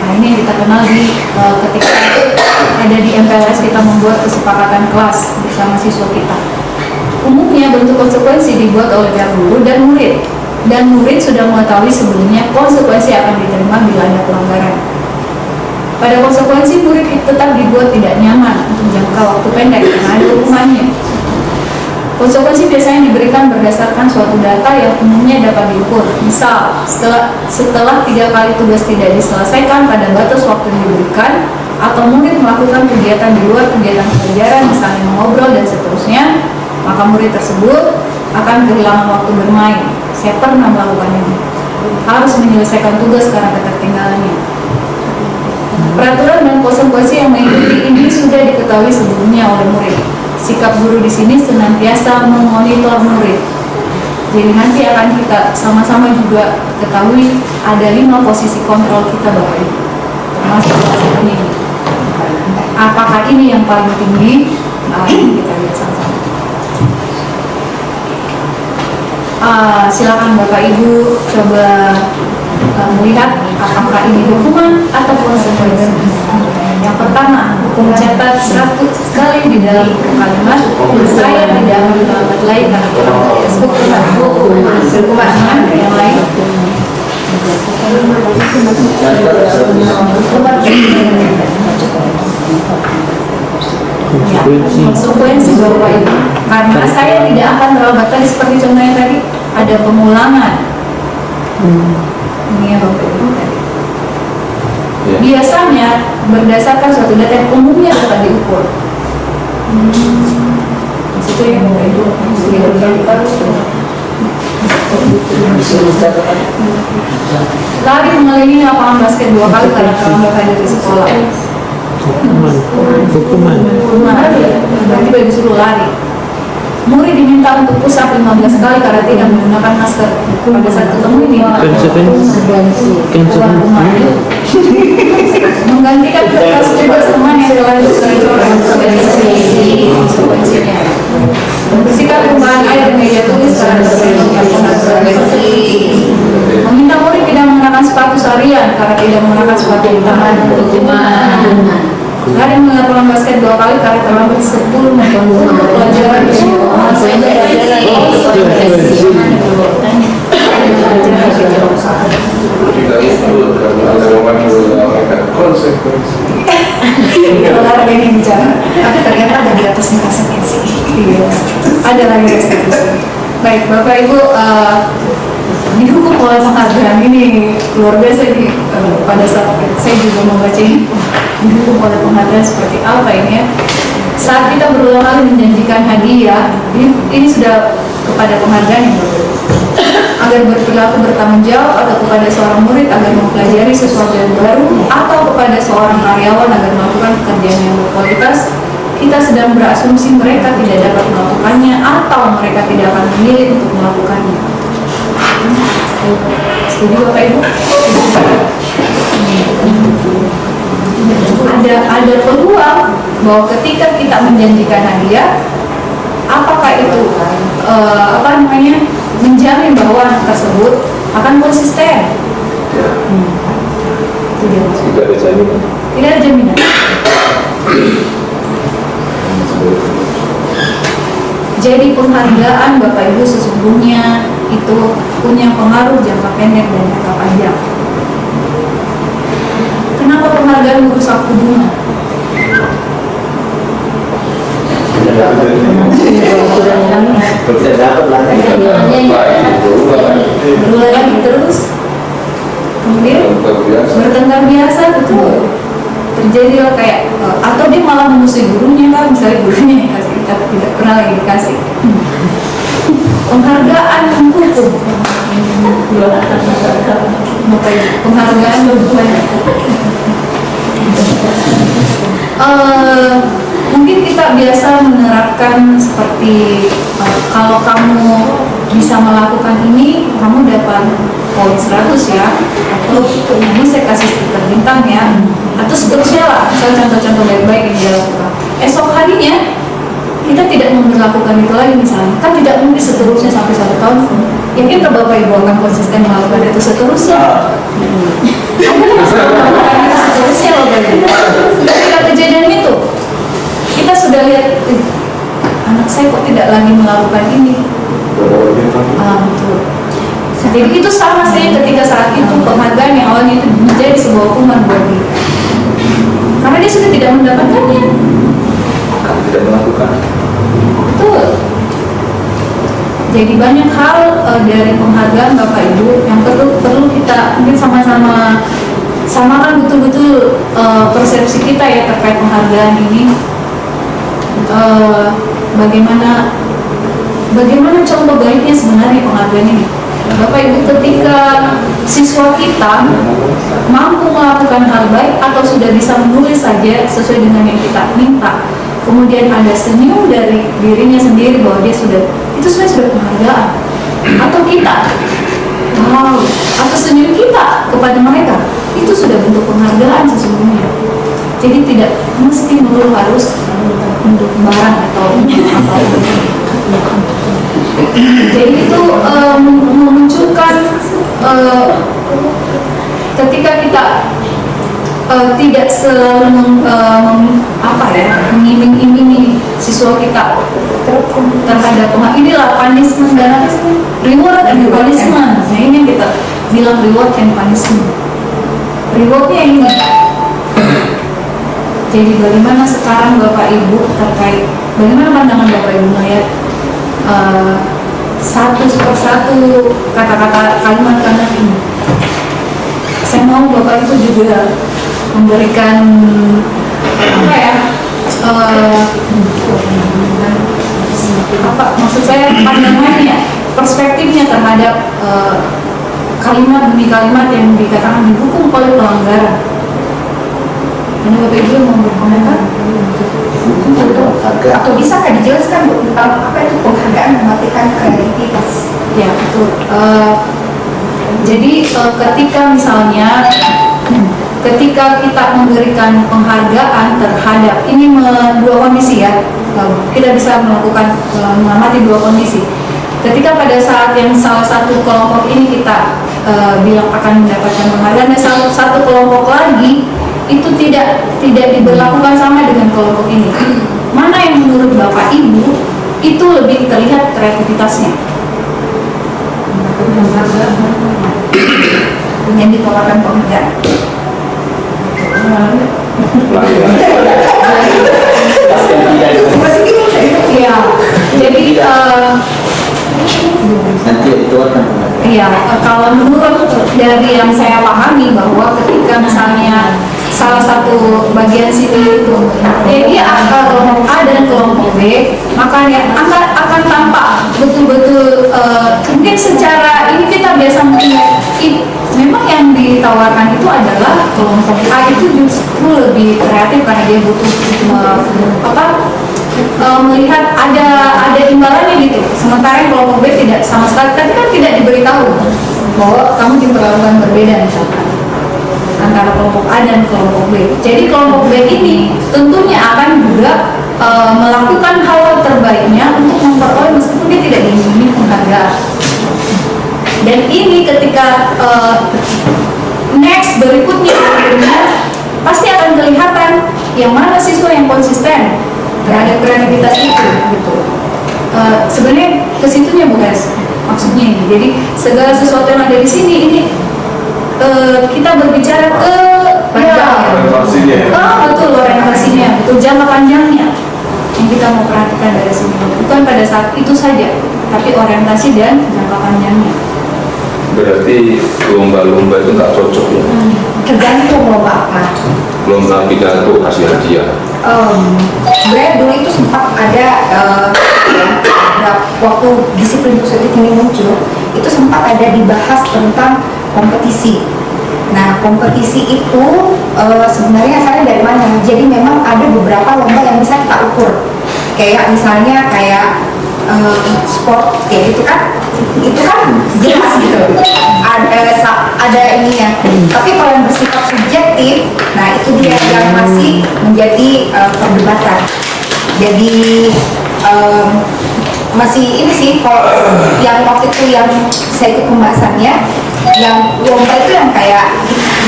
Nah ini yang kita kenal di ketika ada di MPLS kita membuat kesepakatan kelas bersama siswa kita. Umumnya bentuk konsekuensi dibuat oleh pihak guru dan murid sudah mengetahui sebelumnya konsekuensi akan diterima bila ada pelanggaran. Pada konsekuensi murid tetap dibuat tidak nyaman untuk jangka waktu pendek karena ada hukumannya. Konsekuensi biasanya diberikan berdasarkan suatu data yang umumnya dapat diukur. Misal, setelah 3 kali tugas tidak diselesaikan pada batas waktu yang diberikan, atau murid melakukan kegiatan di luar kegiatan pelajaran, misalnya mengobrol dan seterusnya, maka murid tersebut akan kehilangan waktu bermain. Saya pernah melakukan ini. Harus menyelesaikan tugas karena ketertinggalannya. Peraturan dan konsekuensi yang mengikuti ini sudah diketahui sebelumnya oleh murid. Sikap guru di sini senantiasa memonitor murid. Jadi nanti akan kita sama-sama juga ketahui ada 5 posisi kontrol kita Bapak Ibu, termasuk ini. Apakah ini yang paling tinggi? Nah, ini kita lihat sama-sama. Silakan Bapak Ibu coba melihat apakah ini hukuman atau konsekuensi. Yang pertama, hukum catat 100 kali di dalam kalimat. Saya tidak akan melakukan lagi karena tersebut hukuman yang lain. Konsekuensi Bapak Ibu, karena saya tidak akan terlambat tadi seperti contohnya tadi ada pengulangan. Ini ya Bapak Ibu tadi. Biasanya berdasarkan suatu data yang umumnya dapat diukur. Itu yang Bapak Ibu lari mengelilingi lapangan basket 2 kali karena terlambat hadir di sekolah. Hukuman. Berarti disuruh lari. Murid diminta untuk push up 15 kali karena tidak menggunakan masker. Pada saat ketemu ini menggantikan kertas tugas teman yang telah dicoret-coret. Konsekuensinya membersihkan tumpahan air di meja tulis karena meminta murid tidak menggunakan sepatu seharian karena tidak menggunakan sepatu tangan. Lari melakukan basket 2 kali karena terlambat 10 menit untuk pelajaran Kalau ini bicara, tapi ternyata ada di atasnya konsekuensi. Iya, ada lagi restitusi. Baik, Bapak Ibu, dihukum oleh penghargaan ini luar biasa nih. Pada saat saya juga membaca ini, dihukum oleh penghargaan seperti apa ini ya? Saat kita berulang kali menjanjikan hadiah, ini sudah kepada penghargaan yang berbeda. Agar berperilaku bertanggung jawab, atau kepada seorang murid agar mempelajari sesuatu yang baru, atau kepada seorang karyawan agar melakukan pekerjaan yang berkualitas, kita sedang berasumsi mereka tidak dapat melakukannya atau mereka tidak akan memilih untuk melakukannya. Setuju Bapak Ibu? Ada peluang bahwa ketika kita menjanjikan hadiah, apakah itu menjamin bahwa anak tersebut akan konsisten? Tidak ada jaminan. Tidak ada jaminan. Jadi penghargaan Bapak Ibu sesungguhnya itu punya pengaruh jangka pendek dan jangka panjang. Kenapa penghargaan merusak hubungan? Tidak dapat lah. Berulang lagi terus, kemudian bertengkar biasa, betul. Terjadilah kayak atau dia malah memusuhi gurunya kan, misalnya gurunya yang kasih kita tidak pernah lagi dikasih. Penghargaan menghukum. Penghargaan berhubungan. Mungkin kita biasa menerapkan seperti kalau kamu bisa melakukan ini, kamu dapat poin 100 ya, atau ini saya kasih stiker bintang ya, atau seterusnya lah, misalnya contoh-contoh baik-baik yang dia lakukan. Esok harinya kita tidak memperlakukan itu lagi misalnya, kan tidak mungkin seterusnya sampai 1 tahun. Yakin ke Bapak Ibu akan konsisten melakukan itu seterusnya? Melakukan itu seterusnya loh Bapak Ibu. Ketika kejadian itu, kita sudah lihat, anak saya kok tidak lagi melakukan ini. Betul. Jadi itu sama saja ketika saat itu penghargaan yang awalnya itu menjadi sebuah hukuman buat dia, karena dia sudah tidak mendapatkannya. Tidak melakukan. Betul. Jadi banyak hal dari penghargaan Bapak Ibu yang perlu kita mungkin sama-sama samakan betul-betul persepsi kita ya terkait penghargaan ini. Bagaimana contoh baiknya sebenarnya penghargaan ini? Bapak Ibu, ketika siswa kita mampu melakukan hal baik atau sudah bisa menulis saja sesuai dengan yang kita minta, kemudian ada senyum dari dirinya sendiri bahwa dia sudah, itu sebenarnya sudah penghargaan. Atau kita, wow, atau senyum kita kepada mereka, itu sudah bentuk penghargaan sesungguhnya. Jadi tidak mesti melulu harus untuk barang atau apa. Jadi itu memunculkan ketika kita tidak selalu mengiming-imingi siswa kita terhadap inilah punishment dan reward and punishment. Nah ini yang kita bilang reward and punishment. Rewardnya ini. Jadi bagaimana sekarang Bapak Ibu terkait, bagaimana pandangan Bapak Ibu melihat satu persatu kata-kata kalimat-kalimat ini? Saya mau Bapak Ibu juga memberikan maksud saya pandangannya, perspektifnya terhadap kalimat demi kalimat yang dikatakan dihukum oleh pelanggaran. Ini Bapak Ibu mau berkomentar? Atau bisakah dijelaskan Bu, apa itu penghargaan mematikan kredibilitas? Ya betul. Jadi ketika misalnya ketika kita memberikan penghargaan terhadap ini dua kondisi ya, kita bisa melakukan mengamati dua kondisi. Ketika pada saat yang salah satu kelompok ini kita bilang akan mendapatkan penghargaan, dan satu kelompok lagi itu tidak diberlakukan sama dengan kelompok ini. Mana yang menurut Bapak Ibu itu lebih terlihat kreativitasnya? Yang ditawarkan penghargaan. Iya. Jadi Nanti itu akan iya, kalau menurut dari yang saya pahami bahwa ketika misalnya salah satu bagian sini itu dia kelompok A dan kelompok B, maka ya akan tampak betul-betul mungkin secara ini kita biasa melihat memang yang ditawarkan itu adalah kelompok A itu justru lebih kreatif karena dia butuh melihat ada imbalannya gitu, sementara yang kelompok B tidak sama sekali, tapi kan tidak diberitahu bahwa kamu diperlakukan berbeda misalkan antara kelompok A dan kelompok B. Jadi kelompok B ini tentunya akan juga melakukan hal terbaiknya untuk memperoleh meskipun dia tidak diiming penghargaan. Dan ini ketika next berikutnya pasti akan kelihatan yang mana siswa yang konsisten terhadap kreativitas itu gitu. sebenarnya kesitunya Bu guys, maksudnya ini. Jadi segala sesuatu yang ada di sini ini kita berbicara ke Orientasinya ya. betul orientasinya, betul jangka panjangnya yang kita mau perhatikan dari sini. Bukan pada saat itu saja, tapi orientasi dan jangka panjangnya. Berarti lomba-lomba itu nggak cocok ya? Tergantung lomba apa. Lomba pidato kasih hadiah. Sebenarnya dulu itu sempat ada waktu disiplin positif ini muncul, itu sempat ada dibahas tentang kompetisi. Nah, kompetisi itu sebenarnya asalnya dari mana? Jadi memang ada beberapa lomba yang bisa kita ukur. Kayak misalnya sport kayak gitu kan, itu kan jelas gitu. Ada ininya. Tapi kalau yang bersifat subjektif, nah itu dia yang masih menjadi perdebatan. Jadi masih ini sih, kalau yang waktu itu yang saya ikut pembahasannya, yang lomba itu yang kayak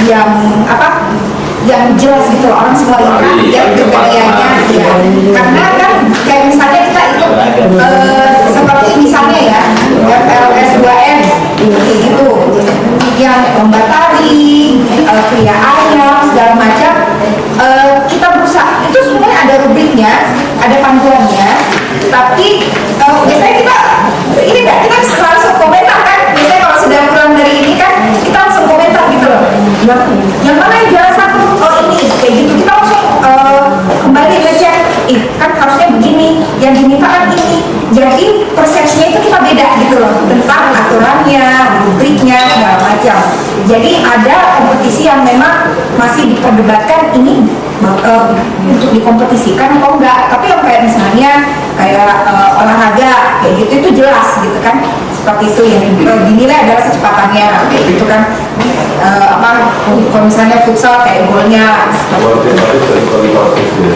yang apa, yang jelas gitu loh, orang semua lihat ya kriterianya ya. Karena kan kayak misalnya kita ikut seperti misalnya ya FLS 2M gitu, yang lomba tari, pria ayam segala macam, kita berusaha itu sebenarnya ada rubriknya, ada panduannya, tapi biasanya kita ini nggak, kita bisa langsung komentar kan, biasanya kalau sudah kurang dari ini kan kita langsung komentar gitu loh, yang mana yang jelas satu, oh ini kayak gitu, kita langsung kembali ngecek, kan harusnya begini, yang diminta kan ini, jadi persepsinya itu kita beda gitu loh tentang aturannya, rubriknya segala macam. Jadi ada kompetisi yang memang masih diperdebatkan ini untuk dikompetisikan atau enggak, tapi yang kayak misalnya kayak olahraga kayak gitu itu jelas gitu kan, seperti itu yang dinilai adalah kecepatannya kayak gitu kan. Kalau misalnya futsal kayak golnya Kualitatif dan kualitatif ya.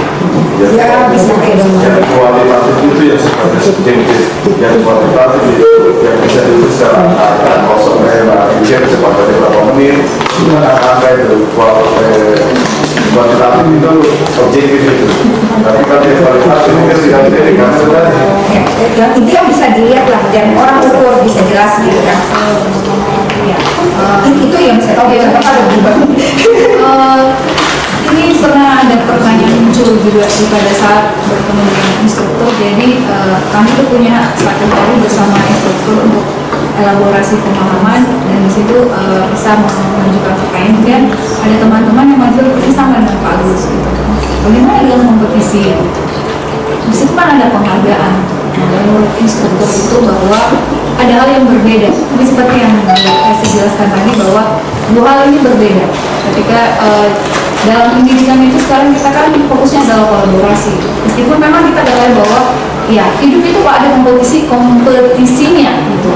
ya bisa kayak gitu. Yang kualitatif itu yang sifatnya subjektif, yang kualitatif itu yang bisa ditulis secara angka kosong ujian secepatnya berapa menit, angka itu kualitatif itu objektif itu. Tapi kalau yang kualitatif itu tidak bisa dikatakan. Yang itu yang bisa dilihat lah dan orang ukur bisa jelas gitu kan. Itu yang saya tahu ya, kalau berubah. Ini pernah ada pertanyaan muncul juga pada saat bertemu dengan instruktur. Jadi kami tuh punya satu hari bersama instruktur untuk elaborasi pemahaman, dan di situ bisa menunjukkan pertanyaan. Kemudian ada teman-teman yang maju berarti sama dengan Pak Agus gitu. Bagaimana dengan kompetisi? Di situ kan ada penghargaan. Nah, menurut instruktur itu bahwa ada hal yang berbeda. Ini seperti yang saya jelaskan tadi bahwa dua hal ini berbeda. Ketika dalam pendidikan itu sekarang kita kan fokusnya adalah kolaborasi. Meskipun memang kita katakan bahwa ya hidup itu kok ada kompetisinya gitu.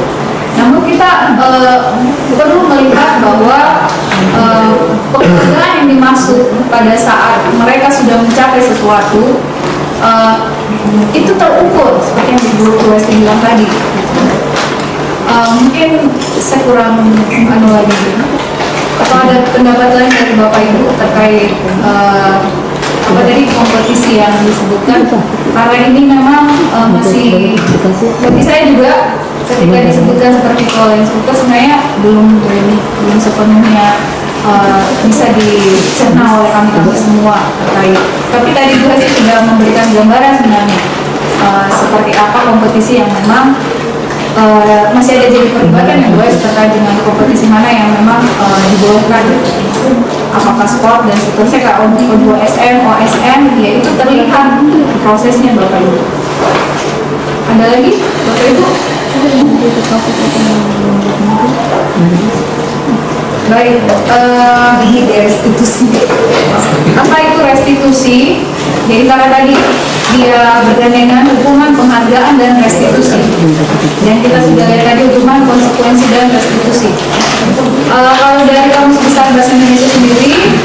Namun kita perlu melihat bahwa penghargaan yang dimaksud pada saat mereka sudah mencapai sesuatu itu terukur seperti yang Bu Westi bilang tadi. Mungkin saya kurang lagi. Atau ada pendapat lain dari Bapak Ibu terkait apa tadi kompetisi yang disebutkan, karena ini memang masih bagi saya juga ketika disebutkan seperti itu oleh instruktur sebenarnya belum sepenuhnya bisa dicerna oleh kami semua terkait. Tapi tadi juga sih sudah memberikan gambaran sebenarnya seperti apa kompetisi yang memang masih ada jadi perdebatan yang luas terkait dengan kompetisi mana yang memang dibolehkan, apakah sport dan seterusnya. Kalau untuk O2SM, OSN, ya itu terlihat prosesnya Bapak Ibu. Ada lagi Bapak Ibu? Baik, restitusi. Apa itu restitusi? Jadi karena tadi dia bergandengan hukuman, penghargaan, dan restitusi. Dan kita sudah lihat tadi hukuman, konsekuensi, dan restitusi. Kalau dari Kamus Besar Bahasa Indonesia sendiri,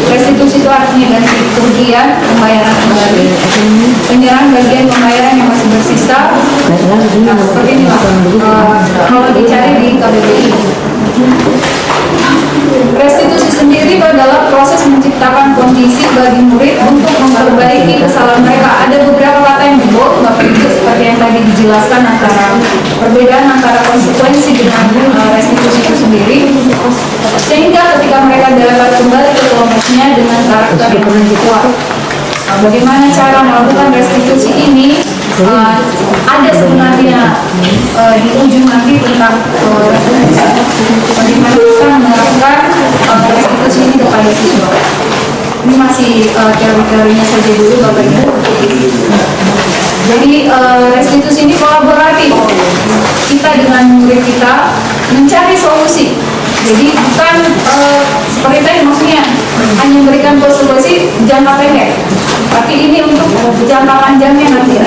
restitusi itu artinya ganti kerugian, pembayaran kembali, penyerahan bagian pembayaran yang masih bersisa. Nah, seperti inilah kalau dicari di KBBI. Restitusi sendiri itu adalah proses menciptakan kondisi bagi murid untuk memperbaiki kesalahan mereka. Ada beberapa kata yang dibawa Bapak Ibu menjelaskan antara perbedaan antara konsekuensi dengan restitusi itu sendiri, sehingga ketika mereka dapat kembali ke kelompoknya dengan karakter yang lebih kuat. Bagaimana cara melakukan restitusi ini? Ada sebenarnya di ujung nanti tentang restitusi. Bagaimana kita menerapkan restitusi ini kepada siswa. Ini masih teori-teorinya saja dulu Bapak Ibu. Jadi restitusi ini kolaboratif. Kita dengan murid kita mencari solusi. Jadi bukan seperti tadi maksudnya hanya memberikan solusi jangka pendek, tapi ini untuk jangka panjangnya nanti.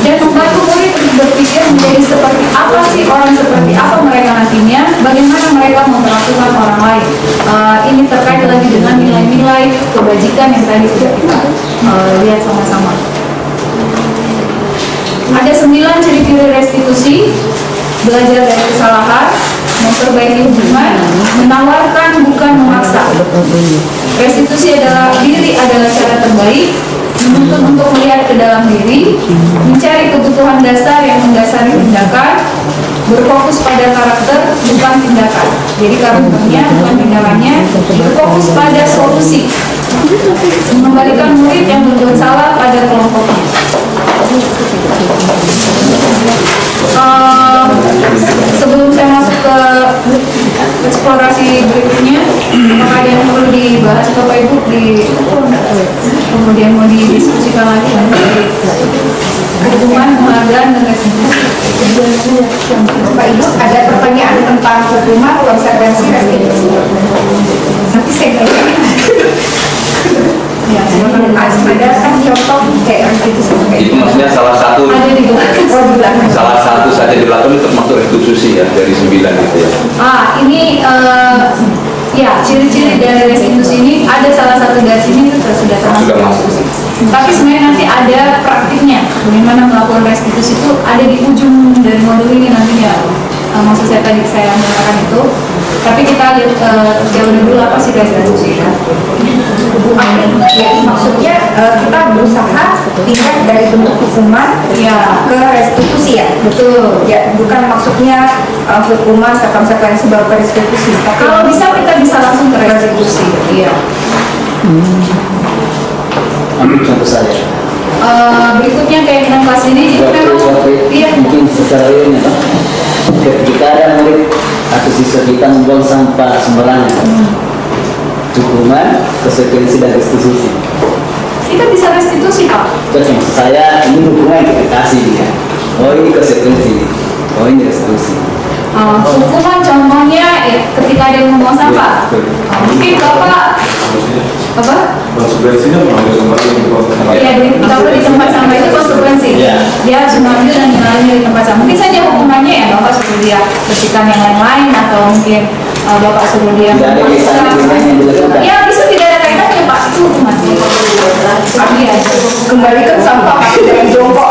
Dan membantu murid untuk berpikir menjadi seperti apa sih orang seperti apa mereka nantinya, bagaimana mereka memperlakukan orang lain. Ini terkait lagi dengan nilai-nilai kebajikan yang tadi sudah kita lihat sama-sama. Ada 9 ciri-ciri restitusi: belajar dari kesalahan, memperbaiki hubungan, menawarkan bukan memaksa. Restitusi adalah cara terbaik, menuntut untuk melihat ke dalam diri, mencari kebutuhan dasar yang mendasari tindakan, berfokus pada karakter bukan tindakan. Jadi karakternya bukan tindakannya, berfokus pada solusi, mengembalikan murid yang berbuat salah pada kelompoknya. Sebelum saya masuk ke eksplorasi berikutnya, apakah ada yang perlu dibahas Bapak Ibu kemudian mau didiskusikan lagi hubungan penghargaan dan restitusi? Bapak Ibu ada pertanyaan tentang hukuman, konsekuensi, restitusi? Nanti saya tanya. Ya, ada kan contoh kayak restitusi Itu maksudnya salah satu saja dilakukan itu termasuk restitusi ya dari 9 itu ya. Ini ya ciri-ciri dari restitusi ini ada salah satu dari sini itu sudah termasuk restitusi. Tapi sebenarnya nanti ada praktiknya bagaimana melakukan restitusi itu ada di ujung dari modul ini nantinya. Maksud saya tadi saya mengatakan itu. Tapi kita lihat jauh dulu apa sih restitusi itu. Ya, maksudnya kita berusaha pindah dari bentuk hukuman Ya, ke restitusi ya. betul. Ya, bukan maksudnya hukuman ke konsekuensi baru ke restitusi. Tapi Kalau bisa kita bisa langsung ke restitusi. Iya. Ambil contoh saya. Berikutnya keinginan kelas ini itu memang iya. Mungkin secara realnya Pak, ketika ada murid atau siswa kita membuang sampah sembarangan, hukuman, konsekuensi dan restitusi. Kita bisa restitusi Pak. Terus maksud saya ini hukuman yang kita kasih dia. Oh ini konsekuensi, oh ini restitusi. Hukuman contohnya ketika ada yang membuang sampah. Mungkin Bapak apa? Konsekuensinya mengambil kembali di Iya, kalau di tempat sampah itu konsekuensi. Iya. Dia harus mengambil dan mengalami di tempat sampah. Mungkin saja hukumannya ya Bapak suruh dia bersihkan yang lain-lain, atau mungkin Bapak suruh dia Tidak ada kaitannya yang dilakukan. Ya bisa tidak ada kaitannya Pak, itu hukuman. Iya. kembalikan sampah dengan jongkok.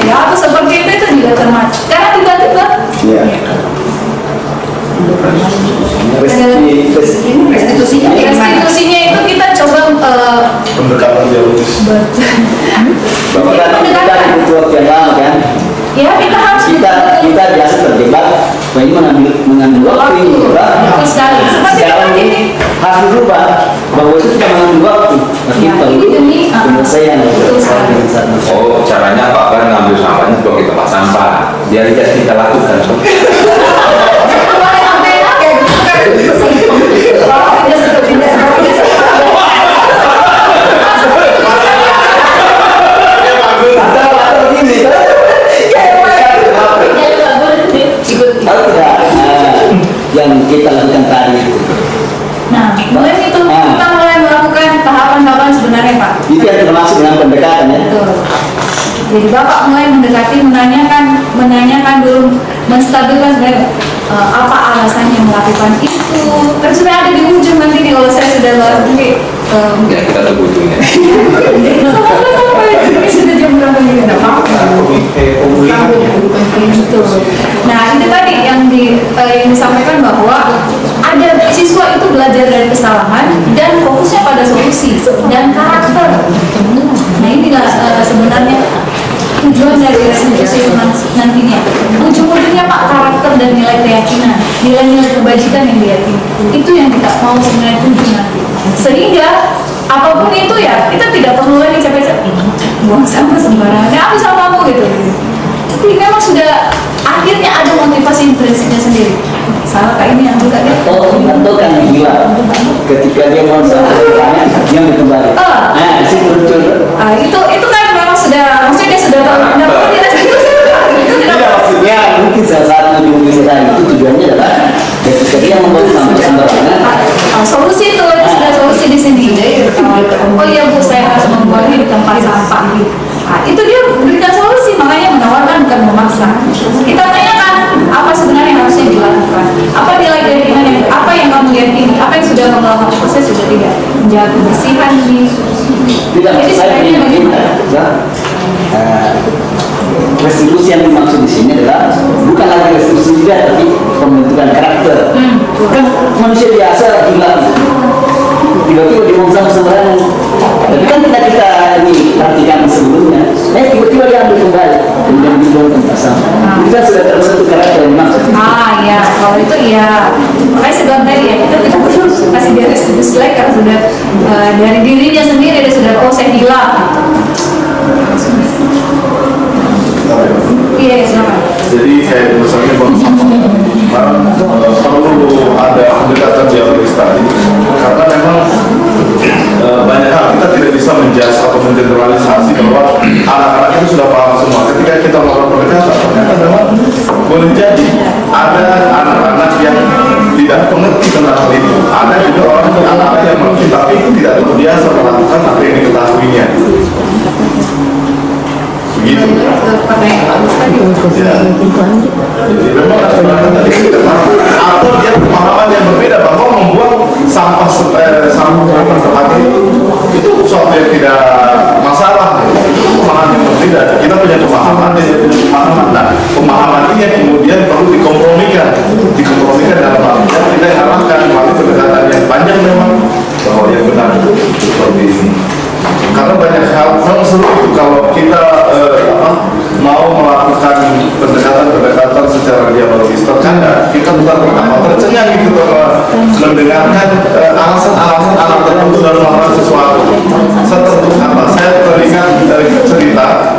Ya, atau seperti itu juga termasuk. Karena tiba-tiba Iya. Restitusinya restitusinya itu kita coba pendekatan dialogis. Bapak kan kita butuh waktu yang lama kan? ya kita harus Kita biasa terjebak, nah ini mengambil waktu ini, Pak. betul sekali. Seperti Sekarang ini. ini harus berubah bahwa itu tidak mengambil waktu, tapi Ya, perlu ini demi penyelesaian. betul sekali. Oh, caranya Pak Bar ngambil sampahnya sebagai tempat sampah. Biar kita lakukan. Yang kita lakukan tadi itu. Nah, mulai itu kita mulai melakukan tahapan-tahapan sebenarnya Pak. Itu yang termasuk dengan pendekatan ya. Betul. Jadi Bapak mulai mendekati, menanyakan dulu, menstabilkan sebenarnya apa alasannya melakukan itu. Kan sudah ada di ujung nanti nih kalau saya sudah bahas nanti. Ya kita tunggu ujungnya. Sampai ini sudah jam berapa nih? Tidak apa-apa. Betul. Nah itu tadi yang disampaikan bahwa ada siswa itu belajar dari kesalahan dan fokusnya pada solusi dan karakter. Nah inilah sebenarnya tujuan dari restitusi itu nantinya. Ujung-ujungnya Pak, karakter dan nilai keyakinan, nilai-nilai kebajikan yang diyakini, itu yang kita mau sebenarnya tuju nanti. Sehingga apapun itu ya, kita tidak perlu lagi capek-capek buang sampah sembarangan, aku sampahmu gitu. Tapi memang sudah akhirnya ada motivasi intrinsiknya sendiri. Salah kayak ini yang juga dia. Atau kan gila ketika dia mau sampai dia kembali. Nah, itu muncul. Itu kan memang sudah, maksudnya dia sudah tahu nggak perlu direstitusi. Itu tidak. Ya mungkin salah satu kita itu tujuannya adalah ketika dia membuat sampah sembarangan. Solusi itu sudah solusi di sini. Oh iya Bu, saya harus membuangnya di tempat sampah. Nah, itu dia berikan solusi, makanya menawarkan bukan memaksa. Kita tanyakan apa sebenarnya yang harusnya dilakukan, apa nilai keyakinan yang apa yang kamu yakini, apa yang sudah kamu lakukan, proses sudah tidak menjaga kebersihan di. Tidak, Jadi saya sebenarnya ingin bagaimana? restitusi yang dimaksud di sini adalah bukan lagi restitusi juga, tapi pembentukan karakter. Kan manusia biasa gila, tiba-tiba dibuang sampah sembarangan. Tapi kan kita ini perhatikan sebelumnya, tiba-tiba dia ambil kembali kemudian dibuang tempat sampah. Itu kan sudah terbentuk karakter yang dimaksud. Iya, kalau itu iya. Makanya sebelum tadi ya, kita tidak perlu kasih dia restitusi lagi karena sudah dari dirinya sendiri dia sudah saya gila. Iya, silakan. Jadi kayak misalnya perlu ada pendekatan dialogis tadi, karena memang banyak hal kita tidak bisa menjudge atau mengeneralisasi bahwa anak-anak itu sudah paham semua. Ketika kita melakukan pendekatan, ternyata memang boleh jadi ada anak-anak yang tidak mengerti tentang hal itu. Ada juga anak-anak yang mengerti tapi tidak terbiasa melakukan apa yang diketahuinya. Begitu. Ya. Jadi memang ada pendekatan tadi kita atau dia pemahaman yang berbeda bahwa membuang sampah sampah itu sesuatu yang tidak masalah. Itu pemahaman yang berbeda. Kita punya pemahaman, dia punya pemahaman. Nah, pemahaman ini yang kemudian perlu dikompromikan dalam artian kita yang arahkan melalui pendekatan yang panjang memang bahwa yang benar seperti ini. Karena banyak hal seru itu kalau kita mau melakukan pendekatan secara dialogis, terkadang kita tercengang gitu kalau mendengarkan alasan-alasan anak tertentu dalam melakukan sesuatu. Saya teringat cerita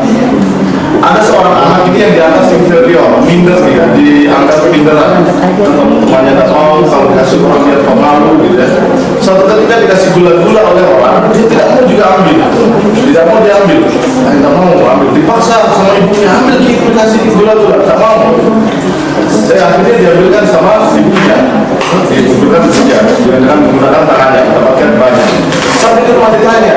ada seorang anak ini yang dianggap inferior, minder ya, dianggap minderan. Teman-temannya datang, kalau dikasih orang dia pemalu gitu ya. Suatu ketika dikasih gula-gula oleh orang, dia tidak mau juga ambil, tidak mau diambil, tidak mau ambil, dipaksa sama ibunya ambil gitu, kasih gula-gula, tidak mau. Akhirnya diambilkan sama ibunya, dibutuhkan saja dengan menggunakan tangannya, mendapatkan banyak. Sampai di rumah ditanya,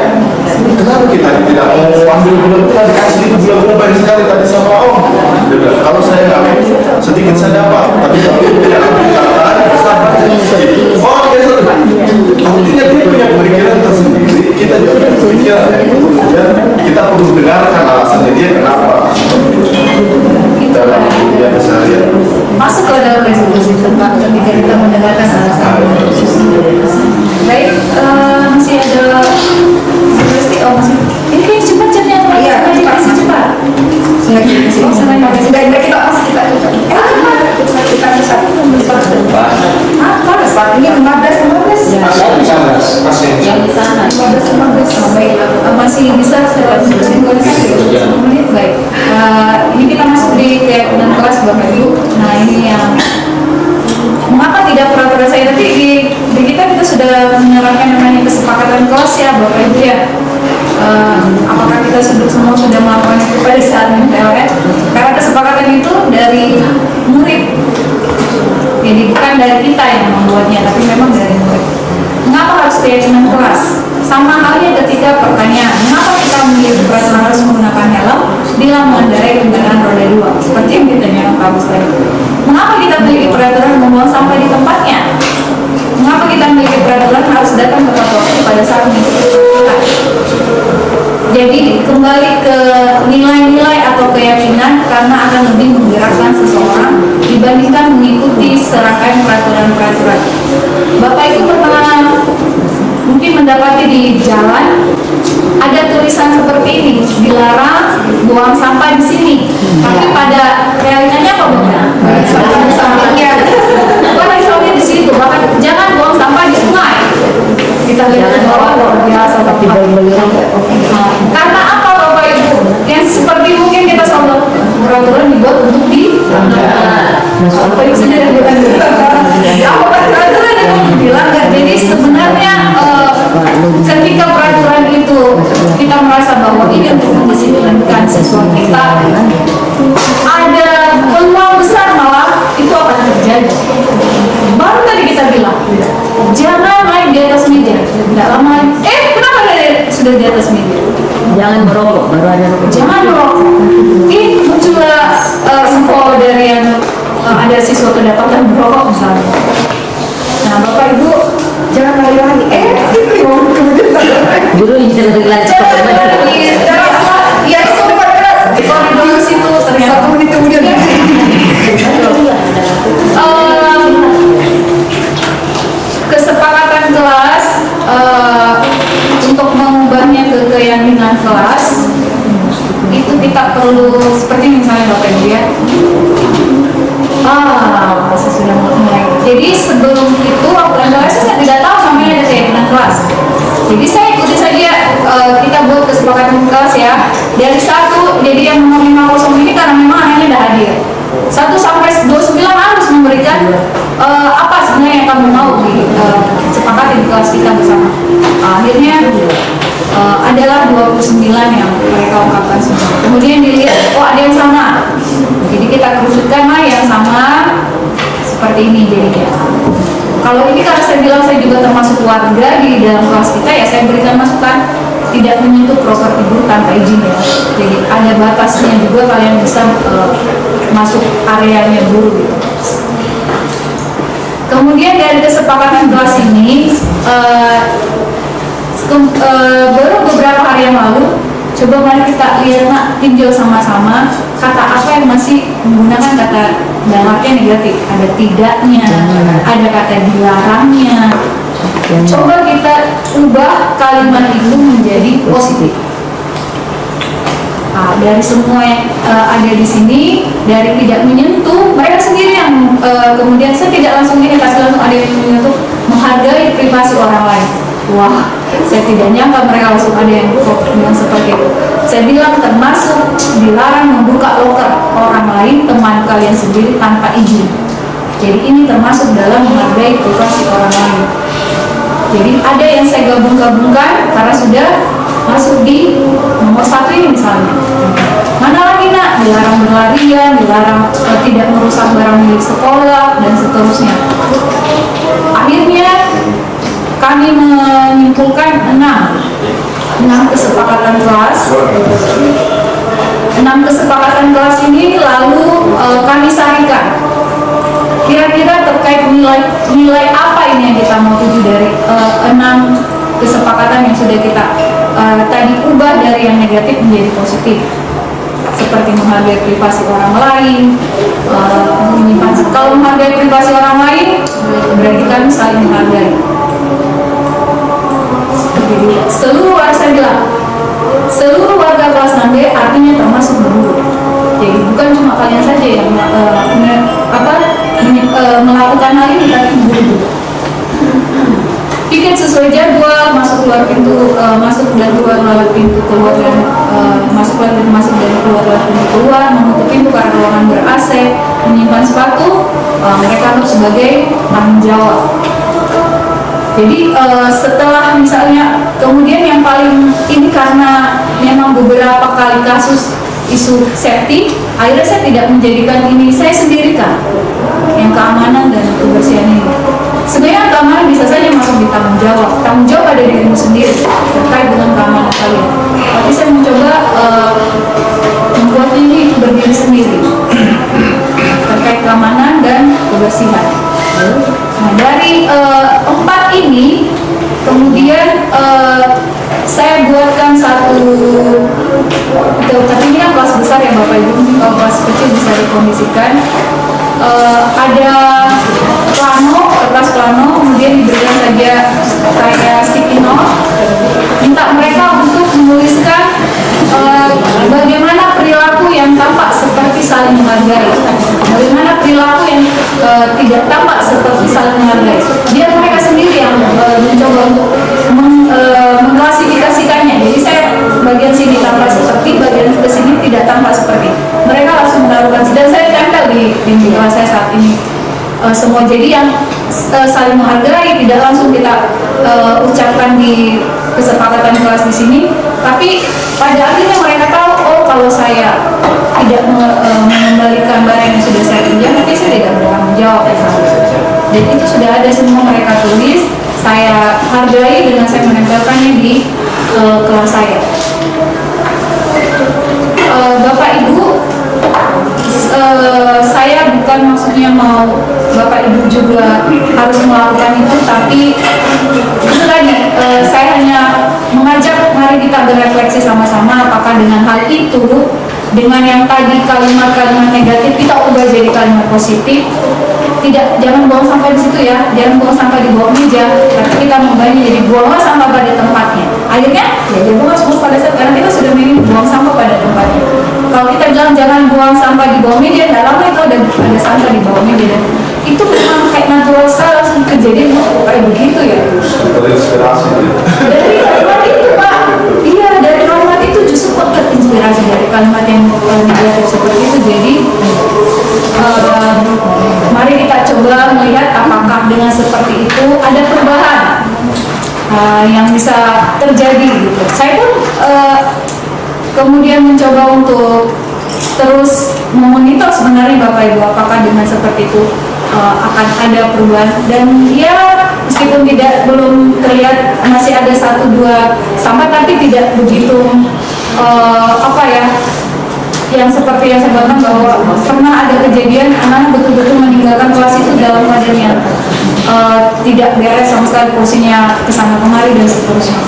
kenapa kita tidak mau ambil gula-gula, dikasih gula-gula banyak sekali tadi sama om. Dia bilang, kalau saya nggak ambil sedikit saya dapat, tapi kalau tidak ambil kata besar. Oh, artinya dia punya pemikiran tersendiri, kita juga punya pemikiran. Dan kita perlu dengarkan alasannya dia kenapa dalam dunia keseharian. Masuk ke dalam restitusi tentang ketika kita mendengarkan alasan. Baik, masih ada masih ini kayak cepat jamnya atau masih cepat? Sudah kita pas kita ini 15 yang di sana 15 baik, masih bisa saya sinkronisasi 10 menit baik. Ini kita masuk di keyakinan kelas Bapak Ibu. Nah ini yang mengapa tidak peraturan saya, tapi di kita sudah menerapkan namanya kesepakatan kelas ya Bapak Ibu ya. Apakah kita semua sudah melakukan itu pada saat MPLN? Karena kesepakatan itu dari murid, jadi bukan dari kita yang membuatnya, tapi memang dari murid. Mengapa harus keyakinan kelas? Sama halnya ketika pertanyaan, mengapa kita memiliki peraturan harus menggunakan helm bila mengendarai kendaraan roda 2? Seperti yang ditanyakan Pak Agus tadi. Mengapa kita memiliki peraturan membuang sampah di tempatnya? Mengapa kita memiliki peraturan harus datang tepat waktu pada saat mengikuti peraturan? Jadi kembali ke nilai-nilai atau keyakinan karena akan lebih menggerakkan seseorang dibandingkan mengikuti serangkaian peraturan-peraturan. Bapak Ibu pernah mungkin mendapati di jalan ada tulisan seperti ini, dilarang buang sampah di sini. Tapi pada realitanya apa Bapak? Sampahnya bukan lagi sampahnya di situ, bahkan jangan buang sampah di sungai. Kita lihat ke bawah luar biasa Bapak. Karena apa Bapak Ibu? Yang seperti mungkin kita selalu peraturan dibuat untuk di Bapak Ibu sendiri bukan peraturan yang untuk dilanggar. Jadi sebenarnya ketika peraturan itu kita merasa bahwa ini untuk mendisiplinkan siswa kita, ada peluang besar malah itu akan terjadi. Baru tadi kita bilang jangan naik di atas meja. Tidak lama kenapa sudah di atas meja? Jangan merokok, baru ada rokok. Jangan merokok. Ini muncullah info dari yang ada siswa kedapatan merokok misalnya. Nah Bapak Ibu jangan lari-lari. Dulu yang Ya super keras. Di koridor situ ternyata 1 menit kemudian. Kesepakatan kelas untuk mengubahnya ke keyakinan kelas itu kita perlu seperti misalnya Bapak Ibu ya. Saya sudah mulai. Jadi sebelum itu waktu kelas saya tidak tahu namanya ada keyakinan kelas. Jadi saya ikuti saja kita buat kesepakatan kelas ya. Dari 1, jadi yang nomor 50 ini karena memang anaknya sudah hadir. 1 sampai 29 harus memberikan apa sebenarnya yang kamu mau disepakati di kelas kita bersama. Akhirnya adalah 29 yang mereka ungkapkan semua. Kemudian dilihat, ada yang sama. Jadi kita kerucutkanlah yang sama seperti ini jadinya. Kalau ini karena saya bilang saya juga termasuk warga di dalam kelas kita ya, saya berikan masukan tidak menyentuh properti guru tanpa izin ya. Jadi ada batasnya juga, kalian bisa masuk areanya guru gitu. Kemudian dari kesepakatan kelas ini baru beberapa hari yang lalu, coba mari kita lihat tinjau sama-sama kata apa yang masih menggunakan kata dalam artian negatif. Ada tidaknya, ada kata dilarangnya. Coba kita ubah kalimat itu menjadi positif. Dari semua yang ada di sini, dari tidak menyentuh, mereka sendiri yang kemudian saya tidak langsung ini, tapi langsung ada yang menyentuh menghargai privasi orang lain. Wah, saya tidak nyangka mereka langsung ada yang bilang seperti itu. Saya bilang termasuk dilarang membuka loker orang lain, teman kalian sendiri tanpa izin. Jadi ini termasuk dalam menghargai privasi orang lain. Jadi ada yang saya gabung-gabungkan karena sudah masuk di nomor 1 ini misalnya. Mana lagi nak? Dilarang berlarian, dilarang tidak merusak barang milik sekolah dan seterusnya. Akhirnya kami menyimpulkan 6 kesepakatan kelas. 6 kesepakatan kelas ini lalu kami sarikan. Kira-kira terkait nilai apa ini yang kita mau tuju dari 6 kesepakatan yang sudah kita tadi ubah dari yang negatif menjadi positif, seperti menghargai privasi orang lain, kalau menghargai privasi orang lain berarti kami saling menghargai. Jadi seluruh warga kelas 6B artinya termasuk guru. Jadi bukan cuma kalian saja yang melakukan hal ini, tapi guru juga. Piket sesuai jadwal, masuk keluar pintu, masuk dan keluar lewat pintu keluar dan masuk dan keluar lewat pintu keluar, menutup pintu karena ruangan ber-AC, menyimpan sepatu, mereka harus sebagai tanggung jawab. Jadi setelah misalnya kemudian yang paling ini karena memang beberapa kali kasus isu safety, akhirnya saya tidak menjadikan ini saya sendirikan yang keamanan dan kebersihan ini. Sebenarnya keamanan bisa saja masuk di tanggung jawab ada dirimu sendiri terkait dengan keamanan kalian. Tapi saya mencoba membuat ini berdiri sendiri terkait keamanan dan kebersihan. Nah, dari 4 ini kemudian saya buatkan satu, tapi ini kan kelas besar ya Bapak Ibu, kalau kelas kecil bisa dikondisikan. Ada kertas plano, kemudian diberikan saja kayak sticky note, minta mereka saling menghargai. Bagaimana perilaku yang tidak tampak seperti saling menghargai. Biar mereka sendiri yang mencoba untuk mengklasifikasikannya. Jadi saya bagian sini tampak seperti, bagian ke sini tidak tampak seperti. Mereka langsung menaruhkan, dan saya tempel di kelas saya saat ini. Semua jadi yang saling menghargai tidak langsung kita ucapkan di kesepakatan kelas di sini, tapi pada akhirnya mereka tahu, oh kalau saya tidak mengembalikan barang yang sudah saya pinjam, nanti saya tidak bertanggung jawab. Dan itu sudah ada semua mereka tulis, saya hargai dengan saya menempelkannya di kelas saya. Bapak Ibu, saya bukan maksudnya mau Bapak Ibu juga harus melakukan itu, tapi itu tadi saya hanya mengajak mari kita berefleksi sama-sama apakah dengan hal itu, dengan yang tadi kalimat-kalimat negatif kita ubah jadi kalimat positif. Jangan buang sampah di situ ya, jangan buang sampah di bawah meja, tapi kita mengubahnya jadi buanglah sampah pada tempatnya. Akhirnya ya buang semua pada saat, karena kita sudah memilih buang sampah pada tempatnya. Kalau kita bilang jangan buang sampah di bawah meja, tidak lama itu ada sampah di bawah meja, dan itu memang kayak natural sekali langsung kejadian kayak begitu ya. Terinspirasi. Dari kalimat itu Pak, iya dari kalimat itu justru kok terinspirasi dari kalimat yang negatif seperti itu. Jadi mari kita coba melihat apakah dengan seperti itu ada perubahan yang bisa terjadi gitu. Saya pun kemudian mencoba untuk terus memonitor sebenarnya Bapak Ibu apakah dengan seperti itu akan ada perubahan, dan ya meskipun belum terlihat, masih ada 1-2 sampah, tapi tidak begitu yang seperti yang saya bilang bahwa pernah ada kejadian anak betul-betul meninggalkan kelas itu dalam keadaan yang tidak beres sama sekali, kursinya kesana kemari dan seterusnya.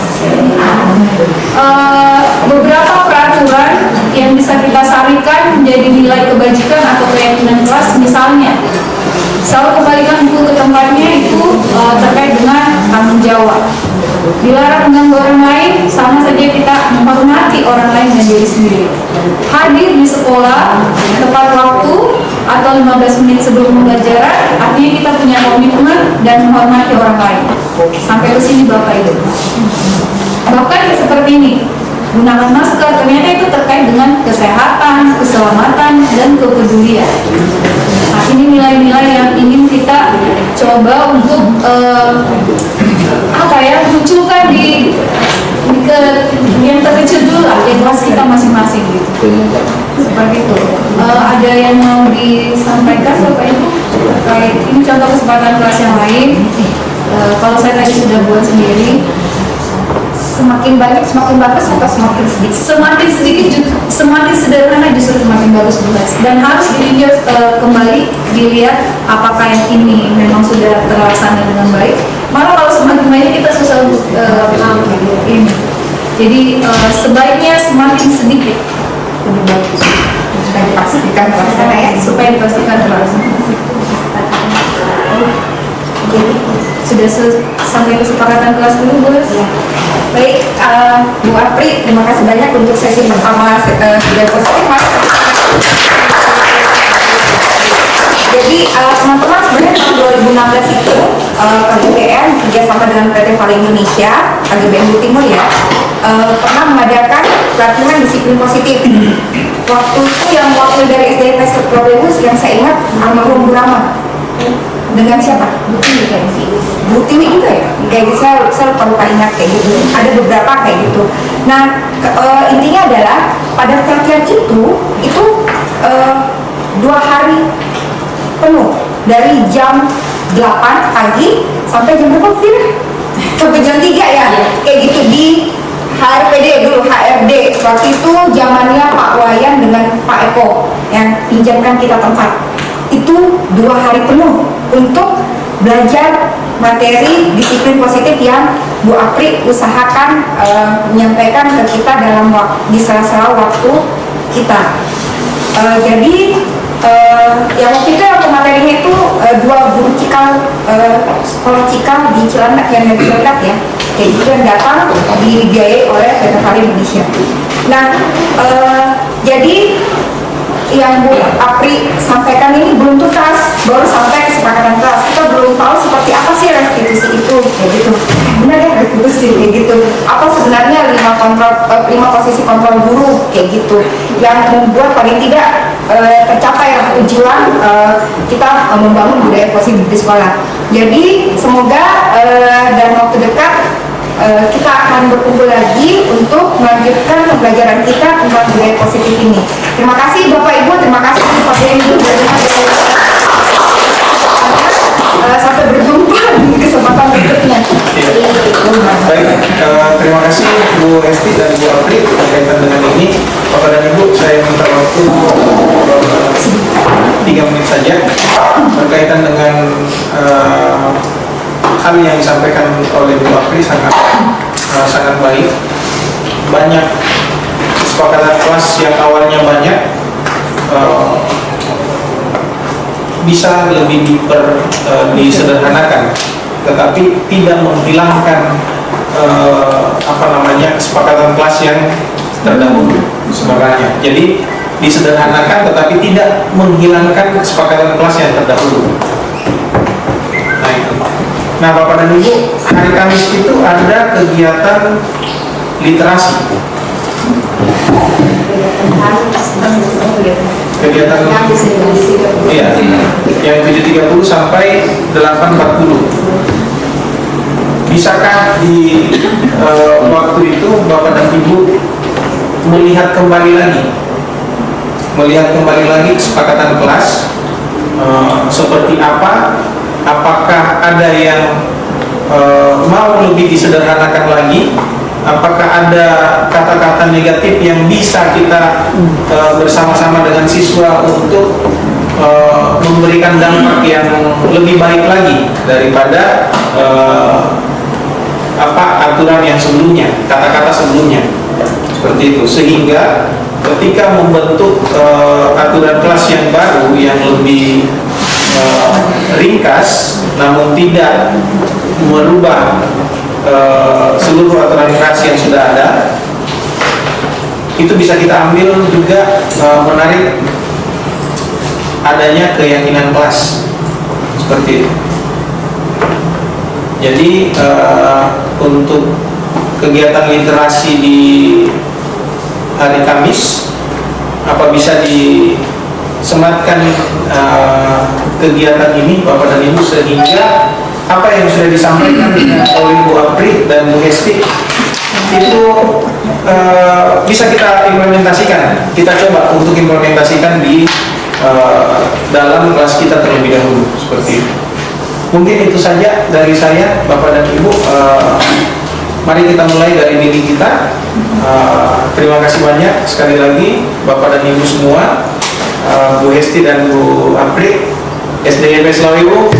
Beberapa peraturan yang bisa kita sarikan menjadi nilai kebajikan atau keyakinan kelas, misalnya selalu kembalikan buku ke tempatnya, itu terkait dengan tanggung jawab. Dilarang mengganggu orang lain, sama saja kita menghormati orang lain dan diri sendiri. Hadir di sekolah tepat waktu atau 15 menit sebelum pembelajaran, artinya kita punya komitmen dan menghormati orang lain. Sampai ke sini Bapak Ibu. Bahkan seperti ini, gunakan masker, ternyata itu terkait dengan kesehatan, keselamatan, dan kepedulian. Nah, ini nilai-nilai yang ingin kita coba untuk munculkan di yang terkecil dulu lah, di kelas kita masing-masing gitu. Seperti itu. Ada yang mau disampaikan Bapak Ibu? Terkait ini contoh kesempatan kelas yang lain. Kalau saya tadi sudah buat sendiri. Semakin banyak semakin bagus atau semakin sedikit? Semakin sedikit, semakin sederhana justru semakin bagus jelas. Dan harus ditinjau kembali, dilihat apakah yang ini memang sudah terlaksana dengan baik. Malah kalau semakin banyak kita susah untuk ini. Jadi sebaiknya semakin sedikit lebih bagus. Supaya dipastikan terlaksana ya. Supaya dipastikan terlaksana. Jadi sudah sampai kesepakatan kelas dulu, Bu. Ya. Baik, Bu Apri, terima kasih banyak untuk sesi pertama sudah positif, Mas. Jadi teman-teman, sebenarnya tahun 2016 itu KGBM kerjasama dengan PT Vale Indonesia, KGBM Timur ya, pernah mengadakan pelatihan disiplin positif. Waktu itu yang wakil dari SDN Pastor Probeus yang saya ingat almarhum Bu Rama. Dengan siapa? Bu Tiwi juga ya? Kayak gitu, saya lupa ingat kayak gitu. Ada beberapa kayak gitu. Nah, intinya adalah pada pelatihan itu 2 hari penuh dari jam 8 pagi sampai jam berapa sih? Sampai jam 3 ya? Kayak gitu di HRPD dulu, HRD. Waktu itu zamannya Pak Wayan dengan Pak Eko yang pinjamkan kita tempat. Itu 2 hari penuh untuk belajar materi disiplin positif yang Bu Apri usahakan menyampaikan ke kita dalam di sela-sela waktu kita. Jadi yang waktu itu yang materinya itu 2 guru cikal sekolah cikal di Cilandak yang dari Cilandak ya, kayak gitu yang datang dibiayai oleh PT Vale Indonesia. Nah jadi yang Bu Apri sampaikan ini belum tuntas, baru sampai kesepakatan kelas. Kita belum tahu seperti apa sih restitusi itu, kayak gitu. Benar ya restitusi kayak gitu. Apa sebenarnya 5 posisi kontrol guru kayak gitu, yang membuat paling tidak tercapai tujuan kita membangun budaya positif di sekolah. Jadi semoga dalam waktu dekat kita akan berkumpul lagi untuk melanjutkan pembelajaran kita tentang budaya positif ini. Terima kasih Bapak Ibu, terima kasih Pak Ibu. Sampai berjumpa di kesempatan berikutnya. Baik, terima kasih Bu Esti dan Bu Apri berkaitan dengan ini. Bapak dan Ibu, saya minta waktu 3 menit saja berkaitan dengan hal yang disampaikan oleh Bu Apri sangat baik. Banyak kesepakatan kelas yang awalnya banyak bisa lebih disederhanakan, tetapi tidak menghilangkan kesepakatan kelas yang terdahulu sebenarnya. Jadi disederhanakan tetapi tidak menghilangkan kesepakatan kelas yang terdahulu. Nah, Bapak dan Ibu, hari Kamis itu ada kegiatan literasi. Kegiatan iya, yang 7.30 sampai 8.40. Bisakah di waktu itu Bapak dan Ibu melihat kembali lagi kesepakatan kelas seperti apa? Apakah ada yang mau lebih disederhanakan lagi? Apakah ada kata-kata negatif yang bisa kita bersama-sama dengan siswa untuk memberikan dampak yang lebih baik lagi daripada aturan yang sebelumnya, kata-kata sebelumnya, seperti itu, sehingga ketika membentuk aturan kelas yang baru yang lebih ringkas namun tidak merubah seluruh aturan kelas yang sudah ada, itu bisa kita ambil juga menarik adanya keyakinan kelas seperti itu. Jadi untuk kegiatan literasi di hari Kamis, apa bisa disematkan kegiatan ini Bapak dan Ibu, sehingga apa yang sudah disampaikan oleh Bu Apri dan Bu Hesti itu bisa kita implementasikan. Kita coba untuk implementasikan di dalam kelas kita terlebih dahulu, seperti itu. Mungkin itu saja dari saya, Bapak dan Ibu. Mari kita mulai dari diri kita. Terima kasih banyak sekali lagi Bapak dan Ibu semua, Bu Hesti dan Bu Apri, SDIP Selawiwu.